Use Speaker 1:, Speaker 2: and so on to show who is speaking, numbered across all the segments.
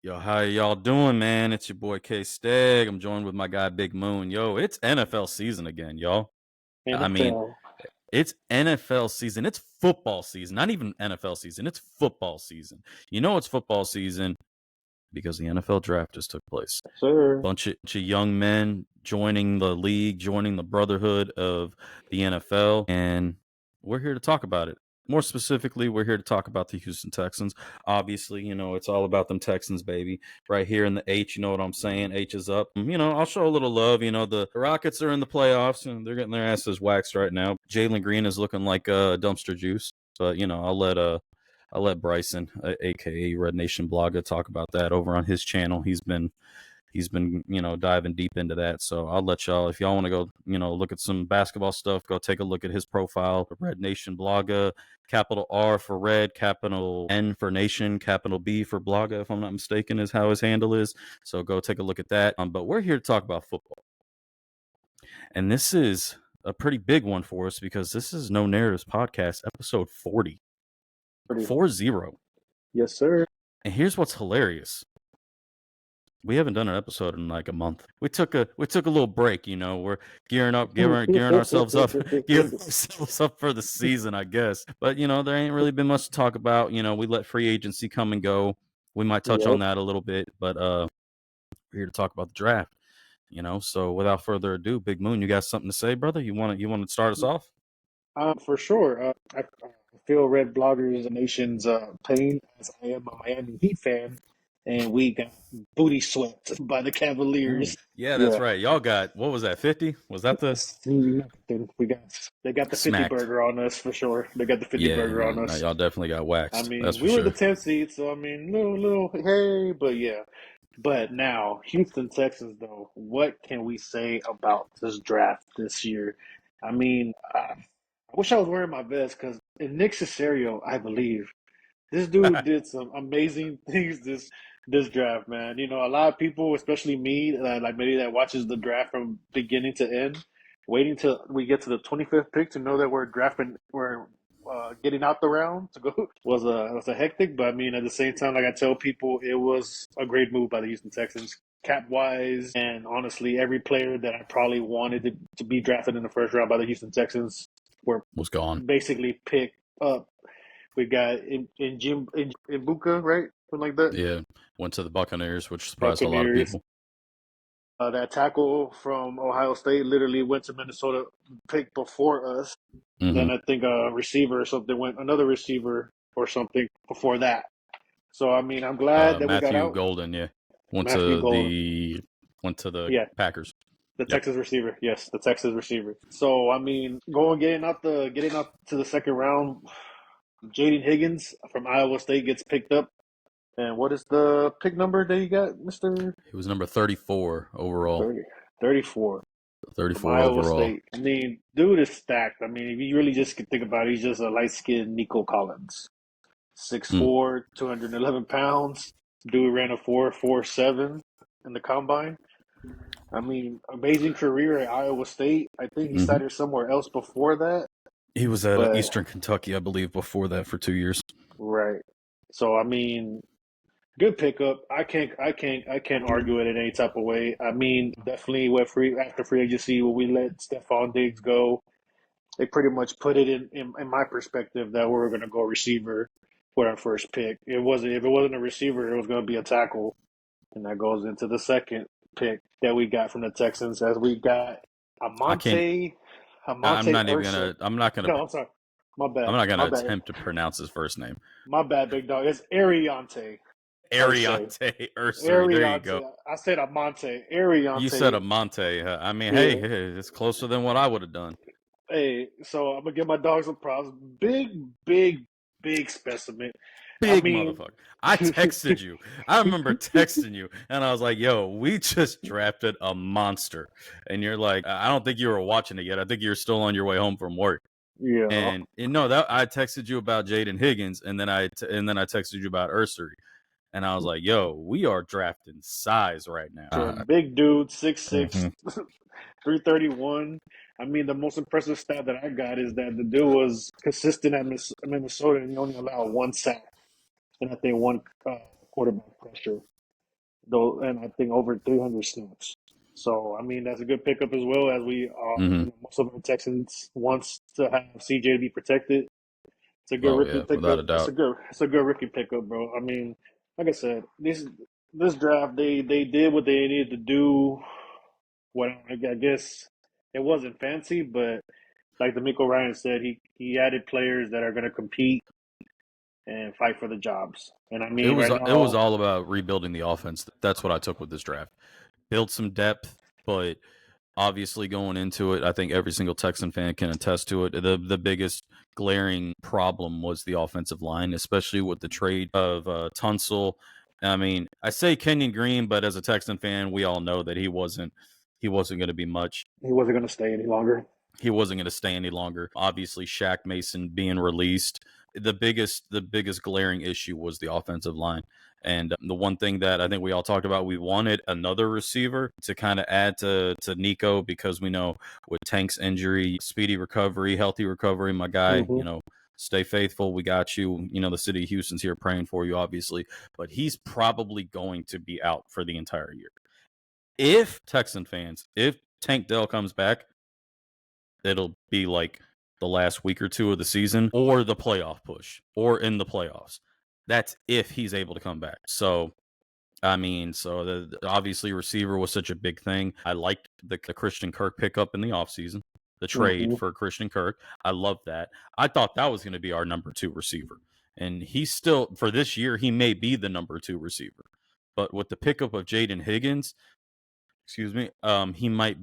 Speaker 1: Yo, how y'all doing, man? It's your boy K-Steg. I'm joined with my guy BigMoon. Yo, it's NFL season again, y'all. I mean,
Speaker 2: NFL.
Speaker 1: it's NFL season. It's football season. Not even NFL season. It's football season. You know it's football season because the NFL draft just took place.
Speaker 2: Sir.
Speaker 1: Bunch of young men joining the league, joining the brotherhood of the NFL, and we're here to talk about it. More specifically, we're here to talk about the Houston Texans. Obviously, it's all about them Texans, baby. Right here in the H, you know what I'm saying? H is up. I'll show a little love. The Rockets are in the playoffs, and they're getting their asses waxed right now. Jalen Green is looking like dumpster juice. But, I'll let Bryson, aka Red Nation Blogger, talk about that over on his channel. He's been diving deep into that. So I'll let y'all, if y'all want to go, look at some basketball stuff, go take a look at his profile, Red Nation Blogger, capital R for Red, capital N for Nation, capital B for Blogger, if I'm not mistaken, is how his handle is. So go take a look at that. But we're here to talk about football. And this is a pretty big one for us because this is No Narratives Podcast, episode 40. 40.
Speaker 2: Yes, sir.
Speaker 1: And here's what's hilarious. We haven't done an episode in like a month. We took a little break, We're gearing ourselves up, for the season, I guess. But there ain't really been much to talk about. We let free agency come and go. We might touch on that a little bit, but we're here to talk about the draft. So without further ado, Big Moon, you got something to say, brother? You want to start us off?
Speaker 2: For sure. I feel Red Bloggers Nation's pain, as I am a Miami Heat fan, and we got booty swept by the Cavaliers.
Speaker 1: Yeah, that's right. Y'all got, what was that, 50? Was that the?
Speaker 2: They got the 50
Speaker 1: Smacked.
Speaker 2: burger on us for sure. They got the 50 burger on us.
Speaker 1: No, y'all definitely got waxed.
Speaker 2: I mean,
Speaker 1: that's for
Speaker 2: we were
Speaker 1: sure.
Speaker 2: the 10th seed, so I mean, little hey, but yeah. But now, Houston Texans, though, what can we say about this draft this year? I mean, I wish I was wearing my vest because in Nick Casario, I believe this dude did some amazing things this draft, man. A lot of people, especially me, like maybe that watches the draft from beginning to end, waiting till we get to the 25th pick to know that we're getting out the round to go was a hectic. But I mean, at the same time, like I tell people, it was a great move by the Houston Texans, cap wise, and honestly, every player that I probably wanted to be drafted in the first round by the Houston Texans
Speaker 1: was gone.
Speaker 2: Basically picked up. We got in Ibuka, right? Something like that.
Speaker 1: Yeah, went to the Buccaneers, which surprised a lot of people.
Speaker 2: That tackle from Ohio State literally went to Minnesota, picked before us. Mm-hmm. Then I think a receiver or something another receiver or something before that. So I mean, I'm glad that
Speaker 1: Matthew
Speaker 2: we got out.
Speaker 1: Golden, yeah, went to the Packers.
Speaker 2: The Texas receiver, yes, the Texas receiver. So I mean, getting up to the second round, Jaden Higgins from Iowa State gets picked up. And what is the pick number that you got, Mr.?
Speaker 1: He was number 34 overall.
Speaker 2: 34.
Speaker 1: 34 overall.
Speaker 2: State. I mean, dude is stacked. I mean, if you really just think about it, he's just a light-skinned Nico Collins. 6'4", 211 pounds. Dude ran a 4.47 in the combine. I mean, amazing career at Iowa State. I think he started somewhere else before that.
Speaker 1: He was at Eastern Kentucky, I believe, before that for 2 years.
Speaker 2: Right. So I mean, good pickup. I can't argue it in any type of way. I mean, definitely after free agency when we let Stephon Diggs go, they pretty much put it in my perspective that we were going to go receiver for our first pick. If it wasn't a receiver, it was going to be a tackle, and that goes into the second pick that we got from the Texans as we got Amante.
Speaker 1: I'm not gonna.
Speaker 2: No, I'm sorry. My bad.
Speaker 1: I'm not gonna attempt to pronounce his first name.
Speaker 2: My bad, big dog. It's Ariante.
Speaker 1: Ariante Ursary. There you go.
Speaker 2: I said Amante. Ariante.
Speaker 1: You said Amante. I mean, hey, it's closer than what I would have done.
Speaker 2: Hey, so I'm gonna give my dog some props. Big specimen.
Speaker 1: Motherfucker. I texted you. I remember texting you, and I was like, "Yo, we just drafted a monster." And you're like, "I don't think you were watching it yet. I think you're still on your way home from work."
Speaker 2: Yeah.
Speaker 1: And that I texted you about Jaden Higgins, and then I texted you about Ursary, and I was like, "Yo, we are drafting size right now."
Speaker 2: Big dude, 6'6", 331. I mean, the most impressive stat that I got is that the dude was consistent at Minnesota, and he only allowed one sack, and I think one quarterback pressure. though, and I think over 300 snaps. So I mean that's a good pickup as well. As we
Speaker 1: Hmm.
Speaker 2: most of the Texans wants to have CJ to be protected. It's a good
Speaker 1: Oh
Speaker 2: rookie
Speaker 1: yeah, without
Speaker 2: pickup.
Speaker 1: a
Speaker 2: It's
Speaker 1: doubt.
Speaker 2: a good rookie pickup, bro. I mean, like I said, this draft they did what they needed to do. What I guess it wasn't fancy, but like D'Amico Ryan said, he added players that are going to compete and fight for the jobs. And I mean, right
Speaker 1: It was
Speaker 2: now,
Speaker 1: all about rebuilding the offense. That's what I took with this draft. Build some depth, but obviously going into it, I think every single Texan fan can attest to it. The biggest glaring problem was the offensive line, especially with the trade of Tunsil. I mean, I say Kenyon Green, but as a Texan fan, we all know that he wasn't going to be much.
Speaker 2: he wasn't going to stay any longer.
Speaker 1: He wasn't going to stay any longer. Obviously, Shaq Mason being released. The biggest glaring issue was the offensive line. And the one thing that I think we all talked about, we wanted another receiver to kind of add to Nico, because we know with Tank's injury, speedy recovery, healthy recovery, my guy,
Speaker 2: Hmm.
Speaker 1: stay faithful. We got you. The city of Houston's here praying for you, obviously. But he's probably going to be out for the entire year. If Tank Dell comes back, it'll be like the last week or two of the season or the playoff push or in the playoffs. That's if he's able to come back. So, I mean, obviously receiver was such a big thing. I liked the Christian Kirk pickup in the offseason, the trade
Speaker 2: Hmm.
Speaker 1: for Christian Kirk. I love that. I thought that was going to be our number 2 receiver. And he's still, for this year, he may be the number 2 receiver. But with the pickup of Jaden Higgins, excuse me, he may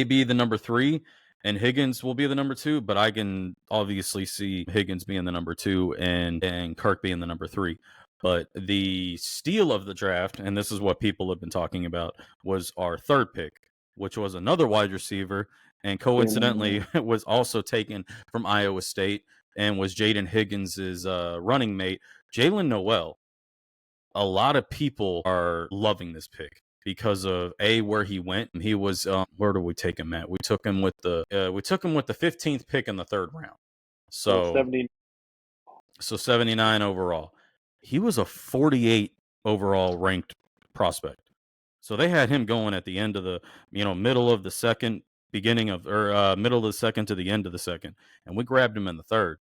Speaker 1: be the number 3 and Higgins will be the number 2, but I can obviously see Higgins being the number 2 and Kirk being the number 3. But the steal of the draft, and this is what people have been talking about, was our 3rd pick, which was another wide receiver, and coincidentally was also taken from Iowa State and was Jaden Higgins' running mate, Jalen Noel. A lot of people are loving this pick because of where he went. He was where do we take him at? We took him with the 15th pick in the 3rd round.
Speaker 2: So
Speaker 1: So
Speaker 2: 70.
Speaker 1: 79 overall. He was a 48 overall ranked prospect. So they had him going at the end of the middle of the second, beginning of or middle of the second to the end of the second, and we grabbed him in the 3rd.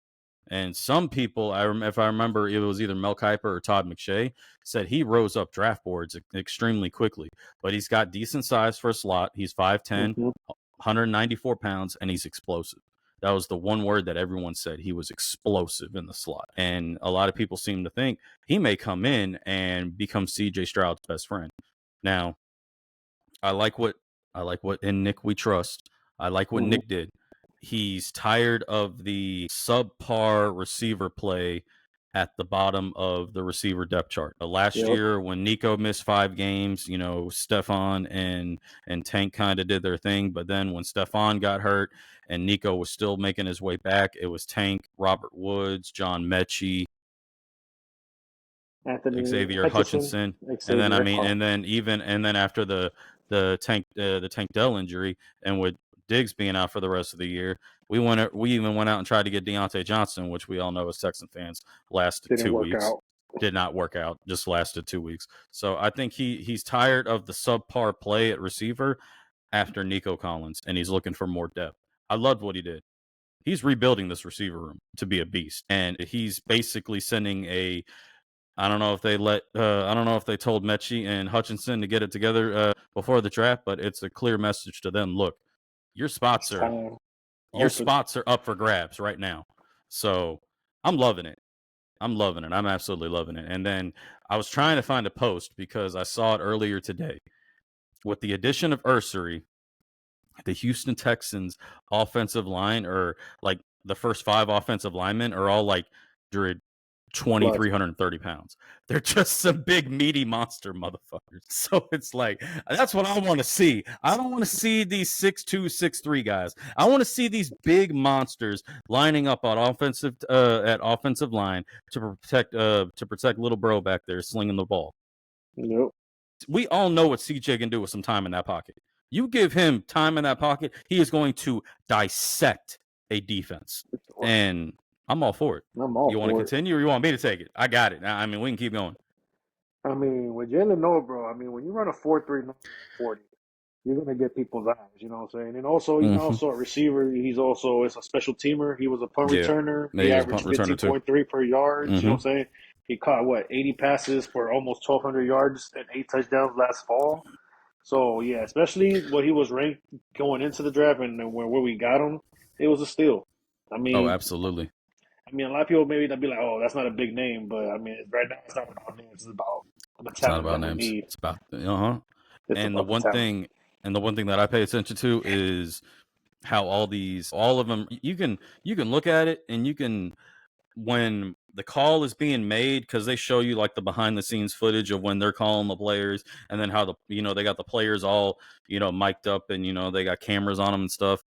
Speaker 1: And some people, if I remember, it was either Mel Kiper or Todd McShay, said he rose up draft boards extremely quickly. But he's got decent size for a slot. He's 5'10",
Speaker 2: Hmm.
Speaker 1: 194 pounds, and he's explosive. That was the one word that everyone said. He was explosive in the slot. And a lot of people seem to think he may come in and become CJ Stroud's best friend. Now, I like what in Nick we trust. I like what
Speaker 2: Hmm.
Speaker 1: Nick did. He's tired of the subpar receiver play at the bottom of the receiver depth chart. Last
Speaker 2: Yep.
Speaker 1: year when Nico missed 5 games, Stefan and Tank kind of did their thing, but then when Stefan got hurt and Nico was still making his way back, it was Tank, Robert Woods, John Mechie,
Speaker 2: Anthony
Speaker 1: Xavier
Speaker 2: Hutchinson,
Speaker 1: Hutchinson, and then
Speaker 2: Xavier.
Speaker 1: after the Tank Dell injury, and with Diggs being out for the rest of the year, we even went out and tried to get Deontay Johnson, which we all know as Texan fans lasted
Speaker 2: Didn't
Speaker 1: 2
Speaker 2: work
Speaker 1: weeks.
Speaker 2: out.
Speaker 1: Did not work out, just lasted 2 weeks. So I think he's tired of the subpar play at receiver after Nico Collins, and he's looking for more depth. I loved what he did. He's rebuilding this receiver room to be a beast, and he's basically sending a I don't know if I don't know if they told Mechie and Hutchinson to get it together before the draft, but it's a clear message to them. Look, your
Speaker 2: It's
Speaker 1: spots are
Speaker 2: time
Speaker 1: your
Speaker 2: open.
Speaker 1: spots are up for grabs right now. So I'm loving it. I'm loving it. I'm absolutely loving it. And then I was trying to find a post because I saw it earlier today. With the addition of Ursery, the Houston Texans offensive line, or like the first 5 offensive linemen, are all like Druid 2,330 pounds. They're just some big meaty monster motherfuckers. So it's like, that's what I want to see. I don't want to see these 6'2", 6'3" guys. I want to see these big monsters lining up on at offensive line to protect little bro back there slinging the ball.
Speaker 2: Yep.
Speaker 1: We all know what CJ can do with some time in that pocket. You give him time in that pocket, he is going to dissect a defense. And I'm all for it.
Speaker 2: I'm all
Speaker 1: You want to
Speaker 2: for it.
Speaker 1: continue or you want me to take it? I got it. I mean, we can keep going.
Speaker 2: I mean, with Jalen Noah, bro, I mean, when you run a 4.39 40, you're gonna get people's eyes, you know what I'm saying? And also, he's
Speaker 1: Hmm.
Speaker 2: also a receiver. He's also is a special teamer. He was a punt
Speaker 1: Yeah.
Speaker 2: returner.
Speaker 1: Yeah,
Speaker 2: He
Speaker 1: he was a punt
Speaker 2: averaged
Speaker 1: returner too.
Speaker 2: 15.3 per yards. You know
Speaker 1: Hmm.
Speaker 2: what I'm saying? He caught what 80 passes for almost 1,200 yards and 8 touchdowns last fall. So yeah, especially what he was ranked going into the draft and where we got him, it was a steal. I
Speaker 1: Oh,
Speaker 2: mean,
Speaker 1: absolutely.
Speaker 2: I mean, a lot of people maybe they'll be like, "Oh, that's not a big name," but I mean, right now it's not about names; it's about the
Speaker 1: It's not
Speaker 2: talent
Speaker 1: about
Speaker 2: that we
Speaker 1: names.
Speaker 2: need.
Speaker 1: It's about uh-huh.
Speaker 2: It's
Speaker 1: And the
Speaker 2: about the
Speaker 1: one
Speaker 2: talent.
Speaker 1: thing and the one thing that I pay attention to is how all of them you can look at it and you can when the call is being made because they show you like the behind the scenes footage of when they're calling the players and then how the they got the players all mic'd up and they got cameras on them and stuff.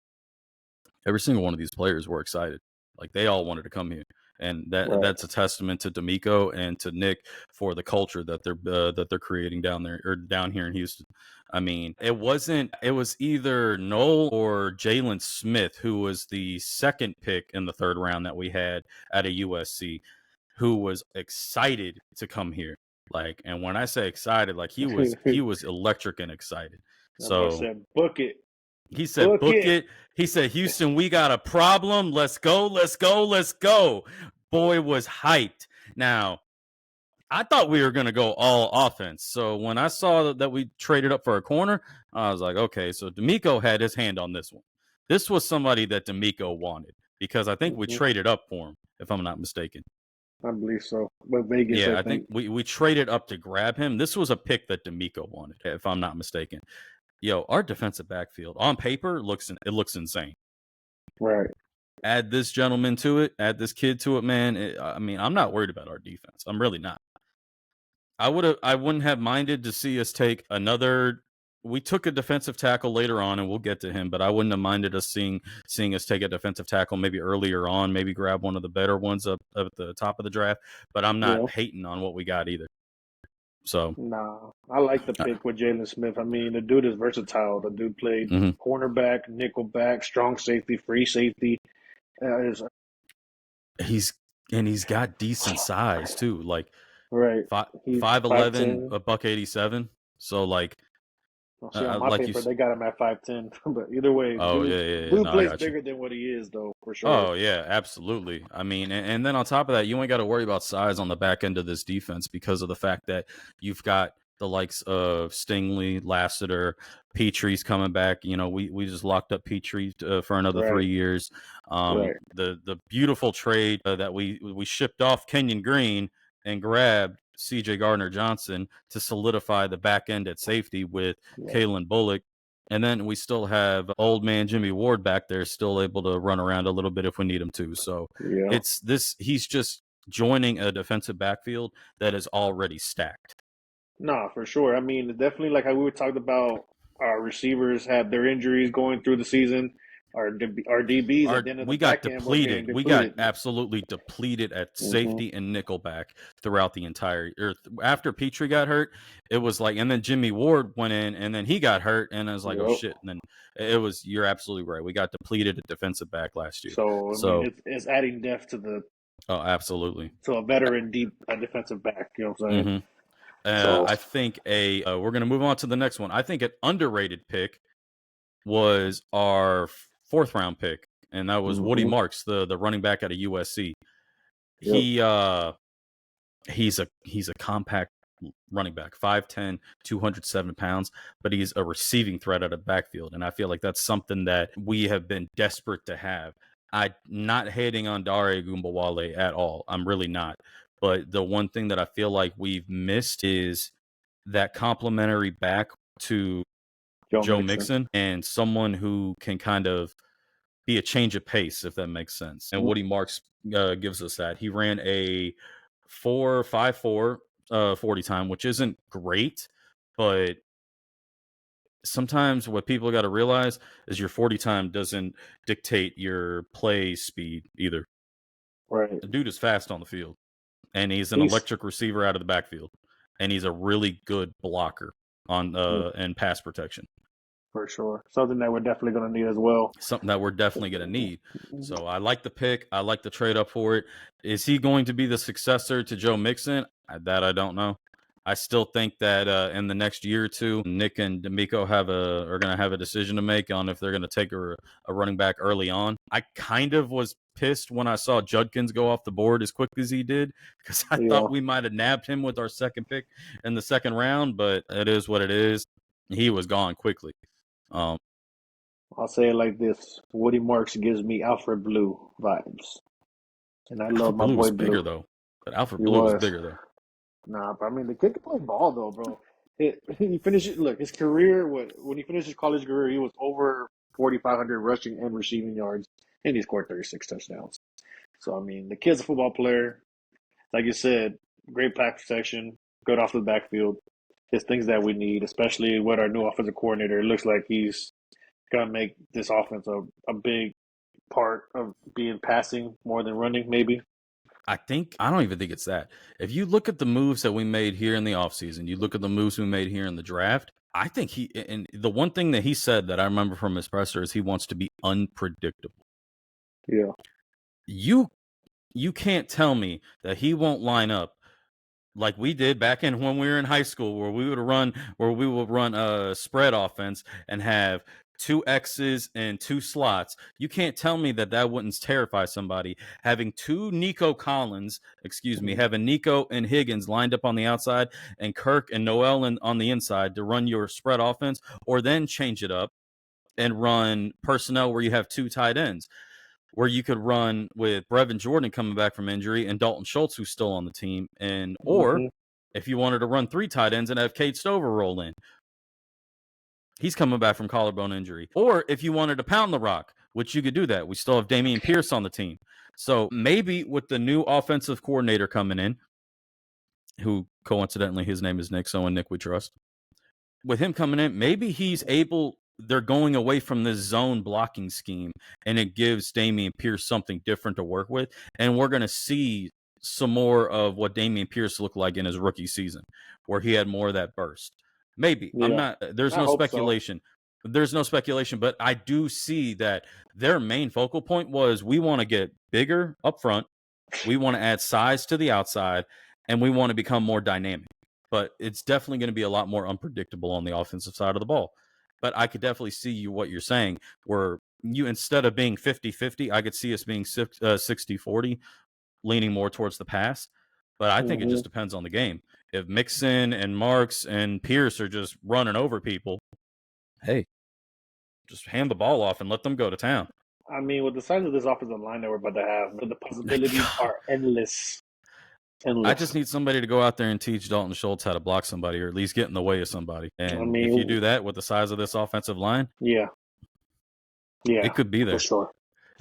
Speaker 1: Every single one of these players were excited. Like they all wanted to come here, and
Speaker 2: Right.
Speaker 1: that's a testament to D'Amico and to Nick for the culture that they're creating down there or down here in Houston. I mean, it wasn't. It was either Noel or Jalen Smith, who was the second pick in the third round that we had at a USC, who was excited to come here. Like, and when I say excited, like he was electric and excited.
Speaker 2: That boy
Speaker 1: So
Speaker 2: said, "Book it,
Speaker 1: he said,
Speaker 2: book
Speaker 1: book
Speaker 2: it."
Speaker 1: it. He said, Houston, we got a problem. Let's go. Let's go. Let's go. Boy was hyped. Now, I thought we were going to go all offense. So when I saw that we traded up for a corner, I was like, okay, so D'Amico had his hand on this one. This was somebody that D'Amico wanted because I think we
Speaker 2: Hmm.
Speaker 1: traded up for him, if I'm not mistaken.
Speaker 2: I believe so. With Vegas,
Speaker 1: Yeah,
Speaker 2: I
Speaker 1: I think
Speaker 2: think.
Speaker 1: we traded up to grab him. This was a pick that D'Amico wanted, if I'm not mistaken. Yo, our defensive backfield on paper looks insane.
Speaker 2: Right.
Speaker 1: Add this gentleman to it, add this kid to it, man. I mean, I'm not worried about our defense. I'm really not. I wouldn't have minded to see us take another. We took a defensive tackle later on, and we'll get to him. But I wouldn't have minded us seeing us take a defensive tackle maybe earlier on, maybe grab one of the better ones up at the top of the draft. But I'm not
Speaker 2: Yeah.
Speaker 1: hating on what we got either. So,
Speaker 2: Nah, I like the
Speaker 1: uh,
Speaker 2: pick with Jalen Smith. I mean, the dude is versatile. The dude played
Speaker 1: mhm.
Speaker 2: cornerback, nickel back, strong safety, free safety. Is
Speaker 1: he's he's got decent size too, like
Speaker 2: right.
Speaker 1: five
Speaker 2: He's
Speaker 1: five
Speaker 2: five
Speaker 1: eleven,
Speaker 2: ten.
Speaker 1: a buck 87. So like
Speaker 2: Well, see, on my
Speaker 1: like you.
Speaker 2: paper, they got him at 5'10". But either way,
Speaker 1: Oh
Speaker 2: dude,
Speaker 1: yeah, yeah, yeah.
Speaker 2: dude
Speaker 1: No, I
Speaker 2: plays
Speaker 1: got you.
Speaker 2: bigger than what he is, though, for sure.
Speaker 1: Oh yeah, absolutely. I mean, and then on top of that, you ain't got to worry about size on the back end of this defense because of the fact that you've got the likes of Stingley, Lassiter, Petrie's coming back. We just locked up Petrie for another
Speaker 2: Right,
Speaker 1: 3 years.
Speaker 2: right.
Speaker 1: The beautiful trade that we shipped off Kenyon Green and grabbed C.J. Gardner Johnson to solidify the back end at safety with
Speaker 2: Yeah,
Speaker 1: Kalen Bullock. And then we still have old man Jimmy Ward back there, still able to run around a little bit if we need him to. So
Speaker 2: yeah.
Speaker 1: it's this, he's just joining a defensive backfield that is already stacked.
Speaker 2: Nah, for sure. I mean, definitely like how we were talking about our receivers had their injuries going through the season. Our DBs at the end of the
Speaker 1: We got
Speaker 2: back end were getting
Speaker 1: depleted. We got
Speaker 2: depleted.
Speaker 1: absolutely depleted at
Speaker 2: Hmm.
Speaker 1: safety and nickelback throughout the entire. After Petrie got hurt, it was like, and then Jimmy Ward went in, and then he got hurt, and I was like, oh
Speaker 2: Yep.
Speaker 1: shit. And then it was. You're absolutely right. We got depleted at defensive back last year.
Speaker 2: So I mean,
Speaker 1: So,
Speaker 2: it's adding depth to the
Speaker 1: oh, absolutely.
Speaker 2: to a veteran deep defensive back. You know what I'm saying?
Speaker 1: Hmm.
Speaker 2: So
Speaker 1: I think we're going to move on to the next one. I think an underrated pick was our fourth round pick, and that was Woody
Speaker 2: hmm.
Speaker 1: Marks, the running back out of USC.
Speaker 2: Yep.
Speaker 1: He he's a compact running back, 5'10", 207 pounds, but he's a receiving threat out of backfield, and I feel like that's something that we have been desperate to have. I'm not hating on Dare Gumbawale at all. I'm really not. But the one thing that I feel like we've missed is that complimentary back to
Speaker 2: Joe
Speaker 1: Joe
Speaker 2: Mixon.
Speaker 1: Mixon and someone who can kind of be a change of pace, if that makes sense. And Woody Marks gives us that. He ran a 4.54 40 time, which isn't great, but sometimes what people got to realize is your 40 time doesn't dictate your play speed either.
Speaker 2: Right.
Speaker 1: The dude is fast on the field, and he's an
Speaker 2: He's
Speaker 1: electric receiver out of the backfield, and he's a really good blocker on and pass protection.
Speaker 2: for sure something that we're definitely going to need as well.
Speaker 1: Something that we're definitely going to need. So I like the pick. I like the trade up for it. Is he going to be the successor to Joe Mixon? That I don't know. I still think that in the next year or two, Nick and D'Amico are going to have a decision to make on if they're going to take a running back early on. I kind of was pissed when I saw Judkins go off the board as quick as he did because I
Speaker 2: Yeah,
Speaker 1: thought we might have nabbed him with our second pick in the second round, but it is what it is. He was gone quickly.
Speaker 2: I'll say it like this: Woody Marks gives me Alfred Blue vibes, and I love
Speaker 1: Alfred
Speaker 2: my
Speaker 1: Blue was
Speaker 2: boy
Speaker 1: bigger
Speaker 2: Blue.
Speaker 1: though, but Alfred
Speaker 2: He
Speaker 1: Blue was
Speaker 2: was.
Speaker 1: bigger though.
Speaker 2: Nah, but I mean, the kid can play ball though, bro. He finished. Look, his career. When he finished his college career, he was over 4,500 rushing and receiving yards, and he scored 36 touchdowns. So I mean, the kid's a football player. Like you said, great pass protection, good off the backfield. It's things that we need, especially with our new offensive coordinator. It looks like he's gonna make this offense a big part of being passing more than running, maybe.
Speaker 1: I don't even think it's that. If you look at the moves that we made here in the offseason, you look at the moves we made here in the draft, I think and the one thing that he said that I remember from his presser is he wants to be unpredictable.
Speaker 2: Yeah.
Speaker 1: You can't tell me that he won't line up like we did back in when we were in high school, where we would run a spread offense and have two X's and two slots. You can't tell me that wouldn't terrify somebody. Having having Nico and Higgins lined up on the outside and Kirk and Noel on the inside to run your spread offense, or then change it up and run personnel where you have two tight ends, where you could run with Brevin Jordan coming back from injury and Dalton Schultz, who's still on the team. Or
Speaker 2: Hmm.
Speaker 1: if you wanted to run three tight ends and have Cade Stover roll in, he's coming back from collarbone injury. Or if you wanted to pound the rock, which you could do that. We still have Dameon Pierce on the team. So maybe with the new offensive coordinator coming in, who coincidentally his name is Nick, so in Nick we trust, with him coming in, maybe they're going away from this zone blocking scheme, and it gives Dameon Pierce something different to work with. And we're going to see some more of what Dameon Pierce looked like in his rookie season, where he had more of that burst. Maybe.
Speaker 2: Yeah.
Speaker 1: There's
Speaker 2: I
Speaker 1: no
Speaker 2: hope so.
Speaker 1: speculation. There's no speculation, but I do see that their main focal point was we want to get bigger up front. We want to add size to the outside, and we want to become more dynamic. But it's definitely going to be a lot more unpredictable on the offensive side of the ball. But I could definitely see what you're saying, where you, instead of being 50-50, I could see us being 60-40, leaning more towards the pass. But I think it
Speaker 2: Hmm.
Speaker 1: just depends on the game. If Mixon and Marks and Pierce are just running over people, hey, just hand the ball off and let them go to town.
Speaker 2: I mean, with the size of this offensive line that we're about to have, the possibilities
Speaker 1: God,
Speaker 2: are endless.
Speaker 1: I
Speaker 2: Endless.
Speaker 1: just need somebody to go out there and teach Dalton Schultz how to block somebody, or at least get in the way of somebody.
Speaker 2: I
Speaker 1: And if you
Speaker 2: mean,
Speaker 1: do that with the size of this offensive line,
Speaker 2: yeah, yeah,
Speaker 1: it could be
Speaker 2: for
Speaker 1: there.
Speaker 2: sure.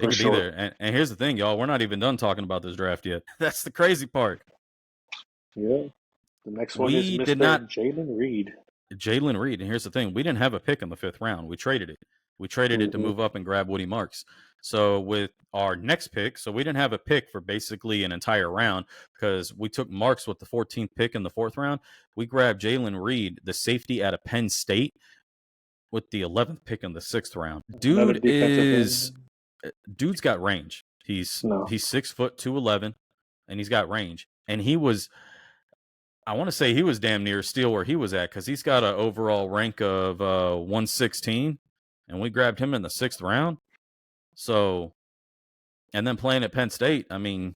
Speaker 1: It
Speaker 2: For
Speaker 1: could be
Speaker 2: sure.
Speaker 1: there. And here's the thing, y'all. We're not even done talking about this draft yet. That's the crazy part.
Speaker 2: Yeah. The next one is
Speaker 1: We did
Speaker 2: Mr.
Speaker 1: not
Speaker 2: Jalen Reed.
Speaker 1: Jalen Reed. And here's the thing. We didn't have a pick in the 5th round. We traded it. We traded it to
Speaker 2: Hmm.
Speaker 1: move up and grab Woody Marks. So with our next pick, so we didn't have a pick for basically an entire round because we took Marks with the 14th pick in the 4th round. We grabbed Jalen Reed, the safety out of Penn State, with the 11th pick in the 6th round.
Speaker 2: Another defensive end.
Speaker 1: Dude's got range. He's
Speaker 2: No.
Speaker 1: 6'2", 211, and he's got range. And I want to say he was damn near steal where he was at, because he's got an overall rank of 116, and we grabbed him in the 6th round. So, and then playing at Penn State, I mean,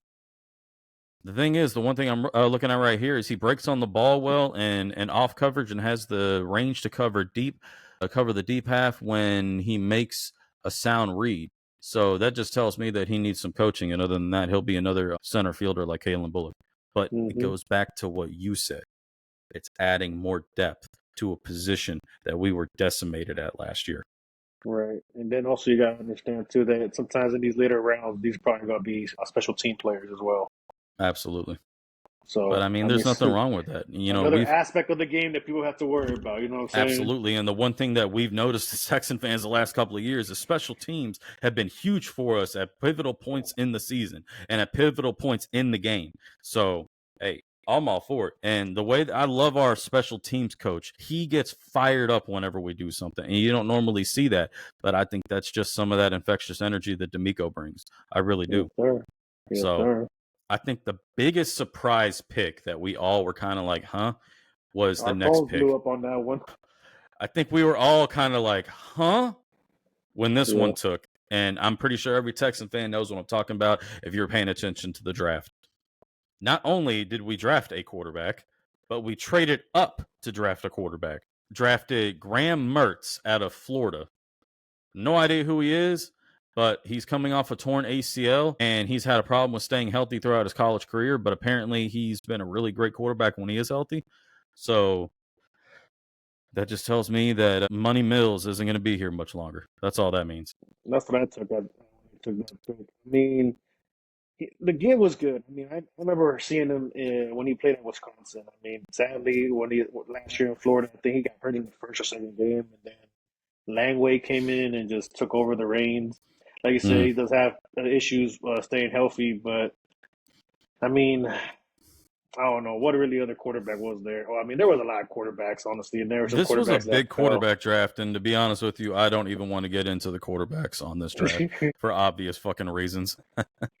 Speaker 1: the thing is, the one thing I'm looking at right here is he breaks on the ball well and off coverage, and has the range to cover the deep half when he makes a sound read. So that just tells me that he needs some coaching. And other than that, he'll be another center fielder like Kalen Bullock. But it
Speaker 2: Hmm.
Speaker 1: goes back to what you said. It's adding more depth to a position that we were decimated at last year.
Speaker 2: Right. And then also you got to understand too that sometimes in these later rounds, these are probably going to be special team players as well.
Speaker 1: Absolutely. But
Speaker 2: So
Speaker 1: I mean,
Speaker 2: I mean,
Speaker 1: there's nothing wrong with that.
Speaker 2: another aspect of the game that people have to worry about. You know what I'm saying?
Speaker 1: Absolutely. And the one thing that we've noticed as Texan fans the last couple of years is special teams have been huge for us at pivotal points in the season and at pivotal points in the game. So, hey, I'm all for it. And the way that I love our special teams coach, he gets fired up whenever we do something. And you don't normally see that. But I think that's just some of that infectious energy that D'Amico brings. I really
Speaker 2: Yes,
Speaker 1: do.
Speaker 2: sir. Yes,
Speaker 1: So
Speaker 2: sir.
Speaker 1: I think the biggest surprise pick that we all were kind of like, huh? was the
Speaker 2: Our
Speaker 1: next
Speaker 2: phones blew
Speaker 1: pick.
Speaker 2: up on that one.
Speaker 1: I think we were all kind of like, huh? When this
Speaker 2: Yeah.
Speaker 1: one took. And I'm pretty sure every Texan fan knows what I'm talking about if you're paying attention to the draft. Not only did we draft a quarterback, but we traded up to draft a quarterback. Drafted Graham Mertz out of Florida. No idea who he is, but he's coming off a torn ACL and he's had a problem with staying healthy throughout his college career. But apparently, he's been a really great quarterback when he is healthy. So that just tells me that Money Mills isn't going to be here much longer. That's all that means.
Speaker 2: That's what I took. I took that pick. I mean, the kid was good. I mean, I remember seeing him when he played at Wisconsin. I mean, sadly, when he last year in Florida, I think he got hurt in the first or second game, and then Langway came in and just took over the reins. Like you said,
Speaker 1: Mm.
Speaker 2: he does have issues staying healthy, but I mean, I don't know what really other quarterback was there. Well, I mean, there was a lot of quarterbacks, honestly, and there were some
Speaker 1: This was a
Speaker 2: quarterbacks that
Speaker 1: big
Speaker 2: fell.
Speaker 1: quarterback draft, and to be honest with you, I don't even want to get into the quarterbacks on this draft for obvious fucking reasons.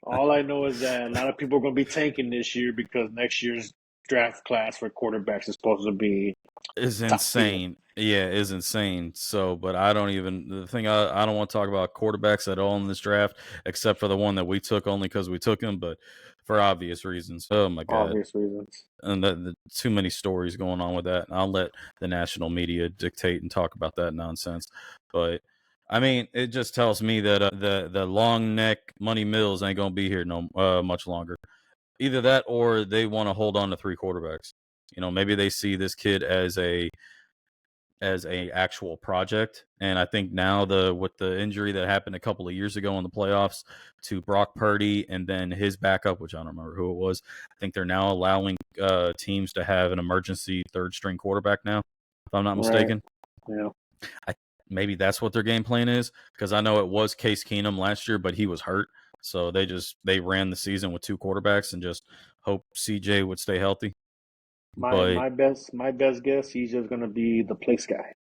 Speaker 2: All I know is that a lot of people are going to be tanking this year because next year's draft class for quarterbacks is supposed to be
Speaker 1: Is
Speaker 2: top tier.
Speaker 1: insane. Yeah, is insane. So, but I don't even the thing I don't want to talk about quarterbacks at all in this draft, except for the one that we took only because we took him, but for obvious reasons. Oh my god.
Speaker 2: Obvious reasons.
Speaker 1: And too many stories going on with that. And I'll let the national media dictate and talk about that nonsense. But I mean, it just tells me that the long neck Money Mills ain't gonna be here no much longer. Either that, or they want to hold on to three quarterbacks. You know, maybe they see this kid as a actual project. And I think now with the injury that happened a couple of years ago in the playoffs to Brock Purdy and then his backup, which I don't remember who it was, I think they're now allowing teams to have an emergency third string quarterback now, if I'm not
Speaker 2: Right.
Speaker 1: mistaken.
Speaker 2: Yeah.
Speaker 1: Maybe that's what their game plan is, because I know it was Case Keenum last year, but he was hurt. So they ran the season with two quarterbacks and just hope CJ would stay healthy.
Speaker 2: My
Speaker 1: But
Speaker 2: my best my best guess, he's just going to be the place guy,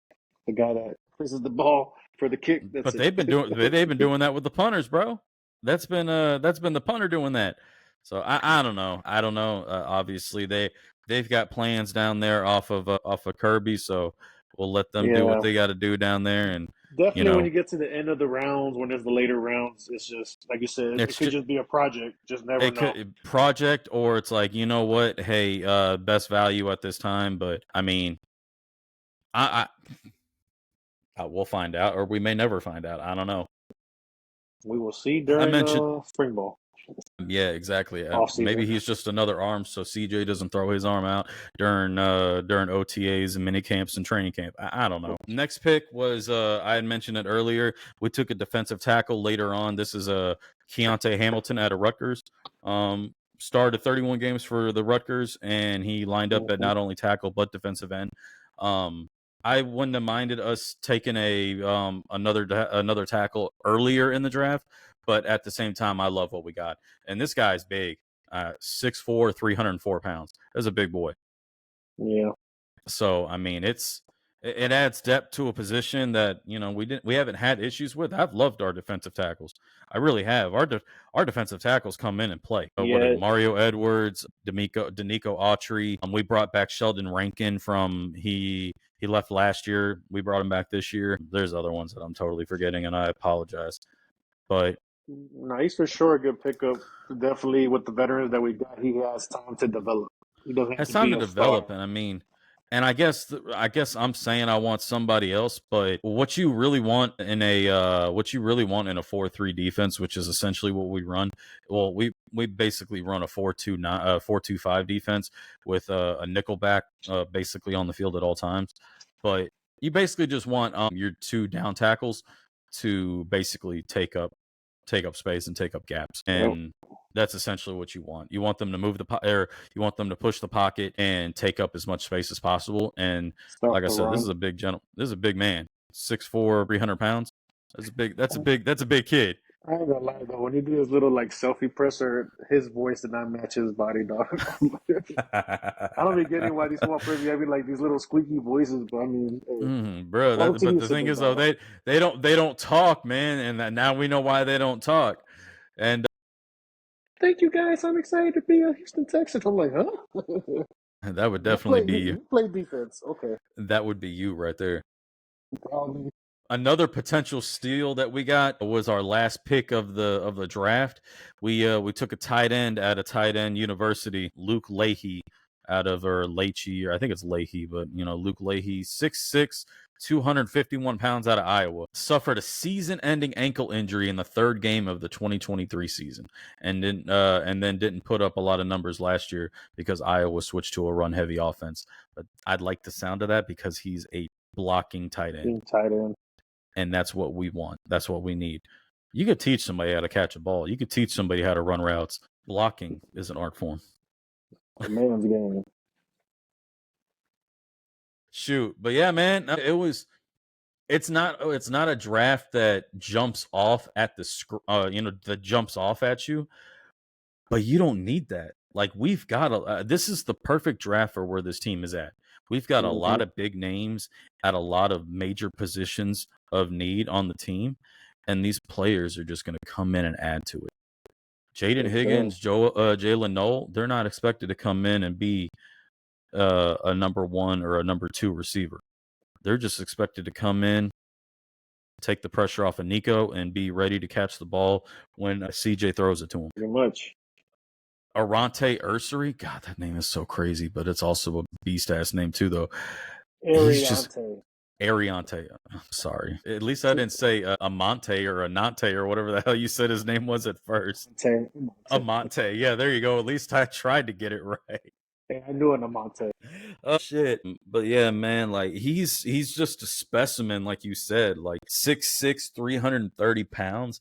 Speaker 2: the guy that places the ball for the kick. That's
Speaker 1: But
Speaker 2: it.
Speaker 1: they've been doing that with the punters, bro. That's been the punter doing that. So I don't know. I don't know. Obviously they've got plans down there off of Kirby, so we'll let them do what
Speaker 2: Yeah.
Speaker 1: they got to do down there. And you
Speaker 2: Definitely when
Speaker 1: know,
Speaker 2: you get to the end of the rounds, when there's the later rounds, it's just like you said, it
Speaker 1: it's
Speaker 2: could
Speaker 1: just,
Speaker 2: just be a project. Just never
Speaker 1: it
Speaker 2: know.
Speaker 1: could project, or it's like, you know what? Hey, best value at this time. But I mean, I we'll find out, or we may never find out. I don't know.
Speaker 2: We will see
Speaker 1: I
Speaker 2: during
Speaker 1: mentioned
Speaker 2: spring ball
Speaker 1: Yeah, exactly.
Speaker 2: off
Speaker 1: Maybe
Speaker 2: season.
Speaker 1: he's just another arm, so CJ doesn't throw his arm out during OTAs and mini camps and training camp. I don't know. Next pick was I had mentioned it earlier. We took a defensive tackle later on. This is Keontae Hamilton out of Rutgers. Started 31 games for the Rutgers, and he lined up at
Speaker 2: Mhm.
Speaker 1: not only tackle but defensive end. I wouldn't have minded us taking another tackle earlier in the draft, but at the same time, I love what we got. And this guy's big, 6'4", 304 pounds. That's a big boy.
Speaker 2: Yeah.
Speaker 1: So I mean, it adds depth to a position that we haven't had issues with. I've loved our defensive tackles. I really have. Our defensive tackles come in and play. What are
Speaker 2: Yeah.
Speaker 1: Mario Edwards, Danico Autry? We brought back Sheldon Rankin from he left last year. We brought him back this year. There's other ones that I'm totally forgetting, and I apologize. But
Speaker 2: No, he's for sure a good pickup. Definitely with the veterans that we got, he has time to develop. He doesn't have
Speaker 1: it's
Speaker 2: to
Speaker 1: time
Speaker 2: be
Speaker 1: to
Speaker 2: a star.
Speaker 1: develop, and I mean, and I guess I'm saying I want somebody else, but what you really want in a 4-3 defense, which is essentially what we run. Well, we basically run a 4-2-5 defense with a nickel back basically on the field at all times. But you basically just want your two down tackles to basically take up space and take up gaps,
Speaker 2: Yep.
Speaker 1: and that's essentially what you want. You want them to move or you want them to push the pocket and take up as much space as possible. And
Speaker 2: Stuff
Speaker 1: like I
Speaker 2: the
Speaker 1: said,
Speaker 2: run.
Speaker 1: this is a big man, 6'4", 300 pounds. That's a big kid.
Speaker 2: I ain't gonna lie though, when he did his little like selfie presser, his voice did not match his body, dog. I don't be getting why these small players be having like these little squeaky voices, but I mean, hey,
Speaker 1: Bro,
Speaker 2: welcome to
Speaker 1: but the
Speaker 2: Houston,
Speaker 1: thing
Speaker 2: big
Speaker 1: is though,
Speaker 2: dog.
Speaker 1: they don't talk, man, and now we know why they don't talk. And
Speaker 2: Thank you guys, I'm excited to be a Houston Texan. I'm like, huh?
Speaker 1: That would
Speaker 2: You
Speaker 1: definitely
Speaker 2: play
Speaker 1: be you.
Speaker 2: you play defense. Okay.
Speaker 1: That would be you right there.
Speaker 2: Probably.
Speaker 1: Another potential steal that we got was our last pick of the draft. We took a tight end at a tight end university, Luke Leahy, out of or Leachy, or I think it's Leahy, but Luke Leahy, 6'6", 251 pounds, out of Iowa, suffered a season-ending ankle injury in the third game of the 2023 season, and then didn't put up a lot of numbers last year because Iowa switched to a run-heavy offense. But I'd like the sound of that because he's a blocking tight end.
Speaker 2: Being tight end.
Speaker 1: And that's what we want. That's what we need. You could teach somebody how to catch a ball. You could teach somebody how to run routes. Blocking is an art form.
Speaker 2: A man's game.
Speaker 1: Shoot, but yeah, man, It's not a draft that jumps off at that jumps off at you. But you don't need that. Like we've got this is the perfect draft for where this team is at. We've got a lot of big names at a lot of major positions of need on the team, and these players are just going to come in and add to it. Jaden Higgins, Jalen Noel, they're not expected to come in and be a number 1 or a number 2 receiver. They're just expected to come in, take the pressure off of Nico, and be ready to catch the ball when CJ throws it to him.
Speaker 2: Pretty much.
Speaker 1: Arante Ursery, God, that name is so crazy, but it's also a beast ass name too, though. Ariante. I'm sorry. At least I didn't say Amante or Anante or whatever the hell you said his name was at first. Amante. Yeah, there you go. At least I tried to get it right.
Speaker 2: Yeah, I knew an Amante.
Speaker 1: Oh shit. But yeah, man, like he's just a specimen, like you said, like 6'6", 330 pounds.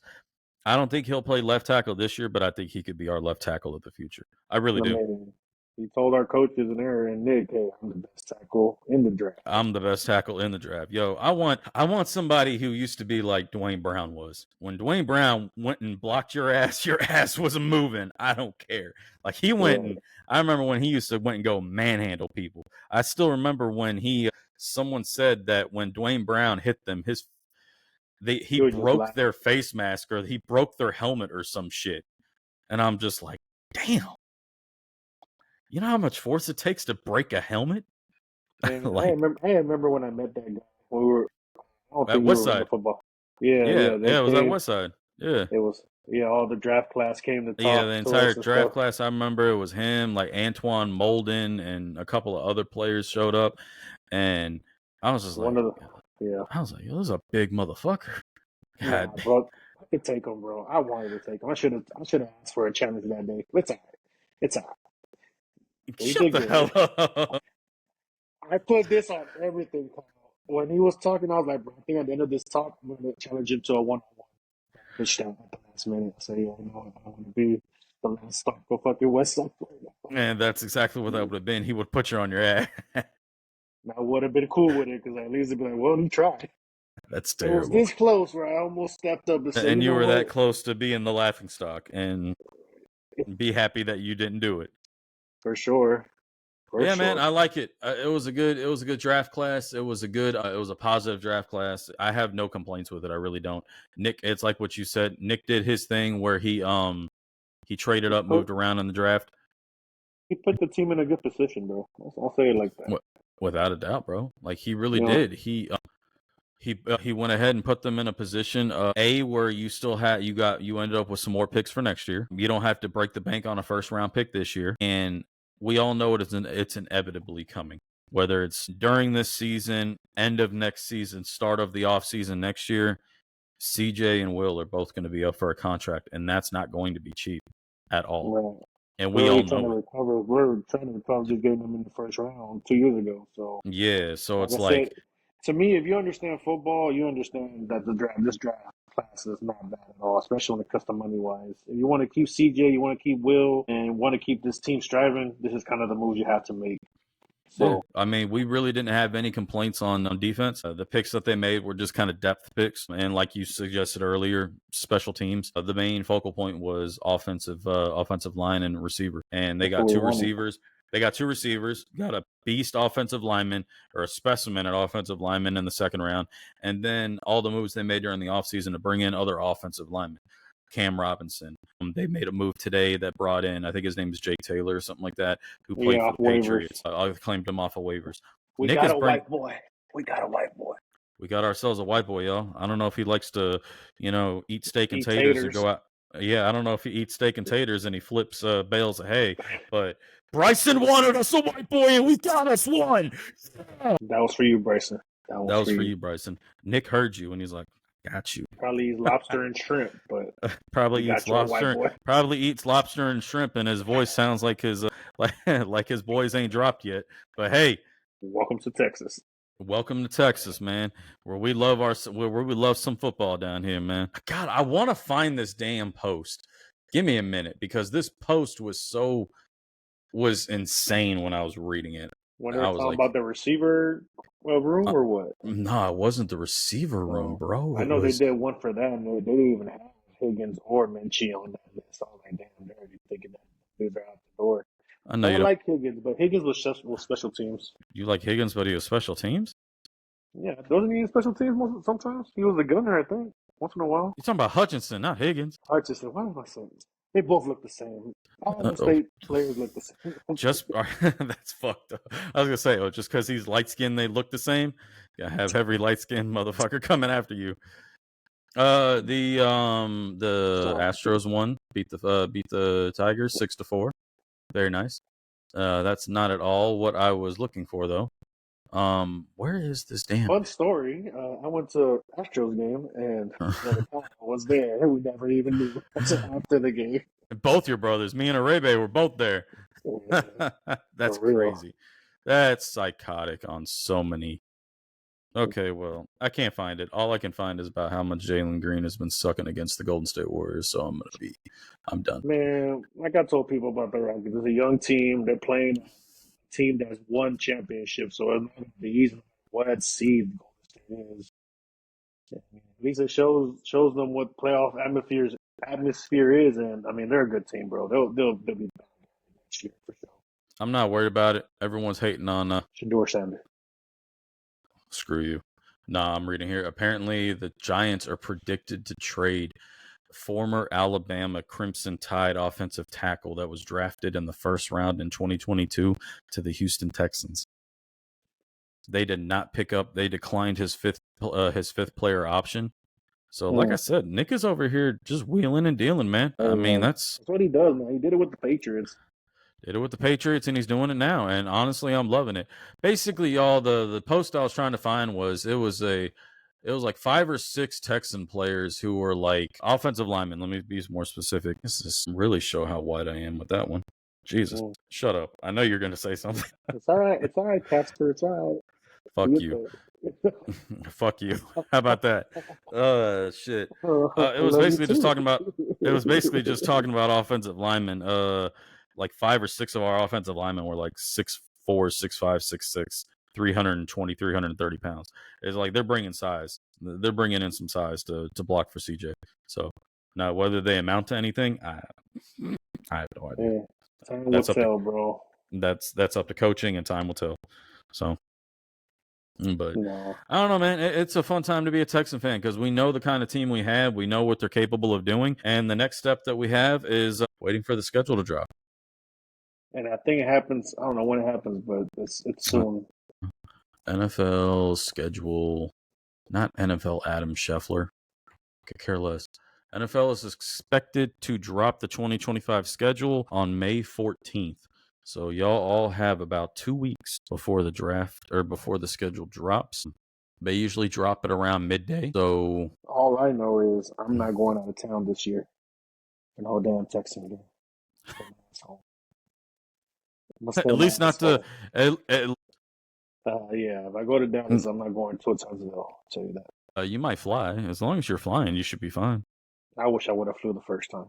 Speaker 1: I don't think he'll play left tackle this year, but I think he could be our left tackle of the future. I really do.
Speaker 2: He told our coaches and Nick, hey, I'm the best tackle in the draft.
Speaker 1: I'm the best tackle in the draft. Yo, I want somebody who used to be like Dwayne Brown was. When Dwayne Brown went and blocked your ass was moving. I don't care. Like he went and I remember when he used to went and go manhandle people. I still remember when someone said that when Dwayne Brown hit them, he broke their face mask or he broke their helmet or some shit. And I'm just like, damn. You know how much force it takes to break a helmet?
Speaker 2: Like, I remember when I met that guy. I don't think
Speaker 1: at West Side.
Speaker 2: Football.
Speaker 1: Yeah, it was at West Side. Yeah.
Speaker 2: It was, all the draft class came to talk.
Speaker 1: Yeah, the entire draft class. I remember it was him, like Antoine Molden, and a couple of other players showed up. And I was just like, I was like, this is a big motherfucker.
Speaker 2: God. Yeah, bro, I could take him, bro. I wanted to take him. I should have asked for a challenge that day. It's all right.
Speaker 1: Shut the hell up.
Speaker 2: I put this on everything. When he was talking, I was like, bro, I think at the end of this talk, I'm going to challenge him to a one-on-one. Pitched out at the last minute. So, yeah, I want to be the last stop for fucking West Side.
Speaker 1: And that's exactly what that would have been. He would put you on your ass.
Speaker 2: I would have been cool with it because at least it'd be like, well, he tried.
Speaker 1: That's terrible.
Speaker 2: It was this close where I almost stepped up and said,
Speaker 1: and you were that close to being the laughingstock and be happy that you didn't do it.
Speaker 2: For sure.
Speaker 1: Yeah, man, I like it. It was a good draft class. It was a positive draft class. I have no complaints with it. I really don't. Nick, it's like what you said. Nick did his thing where he traded up, moved around in the draft.
Speaker 2: He put the team in a good position, bro. I'll say it like that.
Speaker 1: Without a doubt, bro. Like he really did. He went ahead and put them in a position where you still had you ended up with some more picks for next year. You don't have to break the bank on a first round pick this year, and we all know it's inevitably coming. Whether it's during this season, end of next season, start of the offseason next year, CJ and Will are both going to be up for a contract, and that's not going to be cheap at all.
Speaker 2: Right.
Speaker 1: And we all know it.
Speaker 2: We're trying to recover just getting them in the first round 2 years ago. So
Speaker 1: yeah, so it's like
Speaker 2: to me, if you understand football, you understand that this draft class is not bad at all, especially when it comes to money wise. If you want to keep CJ, you want to keep Will, and want to keep this team striving, this is kind of the moves you have to make. So,
Speaker 1: yeah. I mean, we really didn't have any complaints on defense. The picks that they made were just kind of depth picks. And like you suggested earlier, special teams. The main focal point was offensive line and receiver. And they got two receivers. Got a beast offensive lineman or a specimen at offensive lineman in the second round. And then all the moves they made during the offseason to bring in other offensive linemen. Cam Robinson. They made a move today that brought in, I think his name is Jake Taylor or something like that, who
Speaker 2: Yeah,
Speaker 1: played for
Speaker 2: off
Speaker 1: the
Speaker 2: waivers.
Speaker 1: Patriots. I claimed him off of waivers.
Speaker 2: We
Speaker 1: Nick
Speaker 2: got
Speaker 1: is
Speaker 2: a white boy. We got a white boy.
Speaker 1: We got ourselves a white boy, y'all. I don't know if he likes to, eat steak and
Speaker 2: Eat
Speaker 1: taters or
Speaker 2: taters.
Speaker 1: go out. Yeah, I don't know if he eats steak and taters and he flips bales of hay, but Bryson wanted us a white boy and we got us one.
Speaker 2: That was for you, Bryson. That
Speaker 1: That
Speaker 2: was
Speaker 1: was
Speaker 2: for
Speaker 1: for
Speaker 2: you.
Speaker 1: you, Bryson. Nick heard you and he's like, got you.
Speaker 2: Probably eats lobster and shrimp, but we
Speaker 1: Probably eats
Speaker 2: got your white
Speaker 1: lobster.
Speaker 2: boy.
Speaker 1: Probably eats lobster and shrimp, and his voice sounds like his like his boys ain't dropped yet. But hey,
Speaker 2: Welcome to Texas.
Speaker 1: welcome to Texas, man, where we love some football down here, man. God, I want to find this damn post. Give me a minute because this post was insane when I was reading it.
Speaker 2: When they
Speaker 1: I
Speaker 2: were
Speaker 1: was
Speaker 2: talking
Speaker 1: like,
Speaker 2: about the receiver room or what?
Speaker 1: no, it wasn't the receiver room, bro.
Speaker 2: I
Speaker 1: It
Speaker 2: know they
Speaker 1: was.
Speaker 2: did one for them. They didn't even have Higgins or Minchie on that list. I was like, damn, they're already thinking that these are out the door.
Speaker 1: I know
Speaker 2: But
Speaker 1: you
Speaker 2: I
Speaker 1: don't.
Speaker 2: like Higgins, but Higgins was special teams.
Speaker 1: You like Higgins, but he was special teams.
Speaker 2: Yeah, doesn't he in special teams sometimes? He was a gunner, I think, once in a while.
Speaker 1: You're talking about Hutchinson, not Higgins.
Speaker 2: I just said, why am I saying this? They both look the same. All the
Speaker 1: Oh,
Speaker 2: state players look the same.
Speaker 1: just that's fucked up. I was gonna say, just because he's light skinned, they look the same. Yeah, have every light skinned motherfucker coming after you. The Astros won, beat the Tigers 6-4. Very nice. That's not at all what I was looking for though. Where is this damn?
Speaker 2: Fun story. I went to Astros game and Brother Kyle was there. We never even knew after the game.
Speaker 1: Both your brothers, me and Arebe, were both there.
Speaker 2: Yeah,
Speaker 1: That's
Speaker 2: for real.
Speaker 1: crazy. That's psychotic on so many. Okay, well, I can't find it. All I can find is about how much Jalen Green has been sucking against the Golden State Warriors. So I'm done.
Speaker 2: Man, like I told people about the Rockets, it's a young team. They're playing a team that's won championships, so it's not going to be easy what seed Golden State is. At least it shows them what playoff atmosphere is, and I mean they're a good team, bro. They'll be better next year for sure.
Speaker 1: I'm not worried about it. Everyone's hating on
Speaker 2: Shador Sanders.
Speaker 1: Screw you. Nah, I'm reading here. Apparently, the Giants are predicted to trade former Alabama Crimson Tide offensive tackle that was drafted in the first round in 2022 to the Houston Texans. They did not pick up. They declined his fifth player option. So, like I said, Nick is over here just wheeling and dealing, man. I mean, that's
Speaker 2: what he does, man. He did it with the Patriots.
Speaker 1: Did it with the Patriots, and he's doing it now. And honestly, I'm loving it. Basically, y'all, the post I was trying to find was like 5 or 6 Texan players who were like offensive linemen. Let me be more specific. This is really show how wide I am with that one. Jesus, shut up. I know you're going to say something.
Speaker 2: It's all right. It's all right, Casper. It's all right.
Speaker 1: Fuck you. Fuck you. How about that? Shit. It was basically just talking about. It was basically just talking about offensive linemen. Like 5 or 6 of our offensive linemen were like 6'4", 6'5", 6'6", 320, 330 pounds. It's like they're bringing size. They're bringing in some size to block for CJ. So now whether they amount to anything, I have no idea.
Speaker 2: Yeah, time will tell, bro.
Speaker 1: That's up to coaching, and time will tell. So. But I don't know, man. It's a fun time to be a Texan fan because we know the kind of team we have. We know what they're capable of doing. And the next step that we have is waiting for the schedule to drop.
Speaker 2: And I think it happens. I don't know when it happens, but it's soon.
Speaker 1: NFL schedule, not NFL Adam Scheffler. Could care less. NFL is expected to drop the 2025 schedule on May 14th. So y'all all have about 2 weeks before the draft or before the schedule drops. They usually drop it around midday. So
Speaker 2: all I know is I'm not going out of town this year. And whole damn Texan game.
Speaker 1: At least not to.
Speaker 2: Yeah, if I go to Dallas, I'm not going to Titusville. I'll tell you that.
Speaker 1: You might fly. As long as you're flying, you should be fine.
Speaker 2: I wish I would have flew the first time.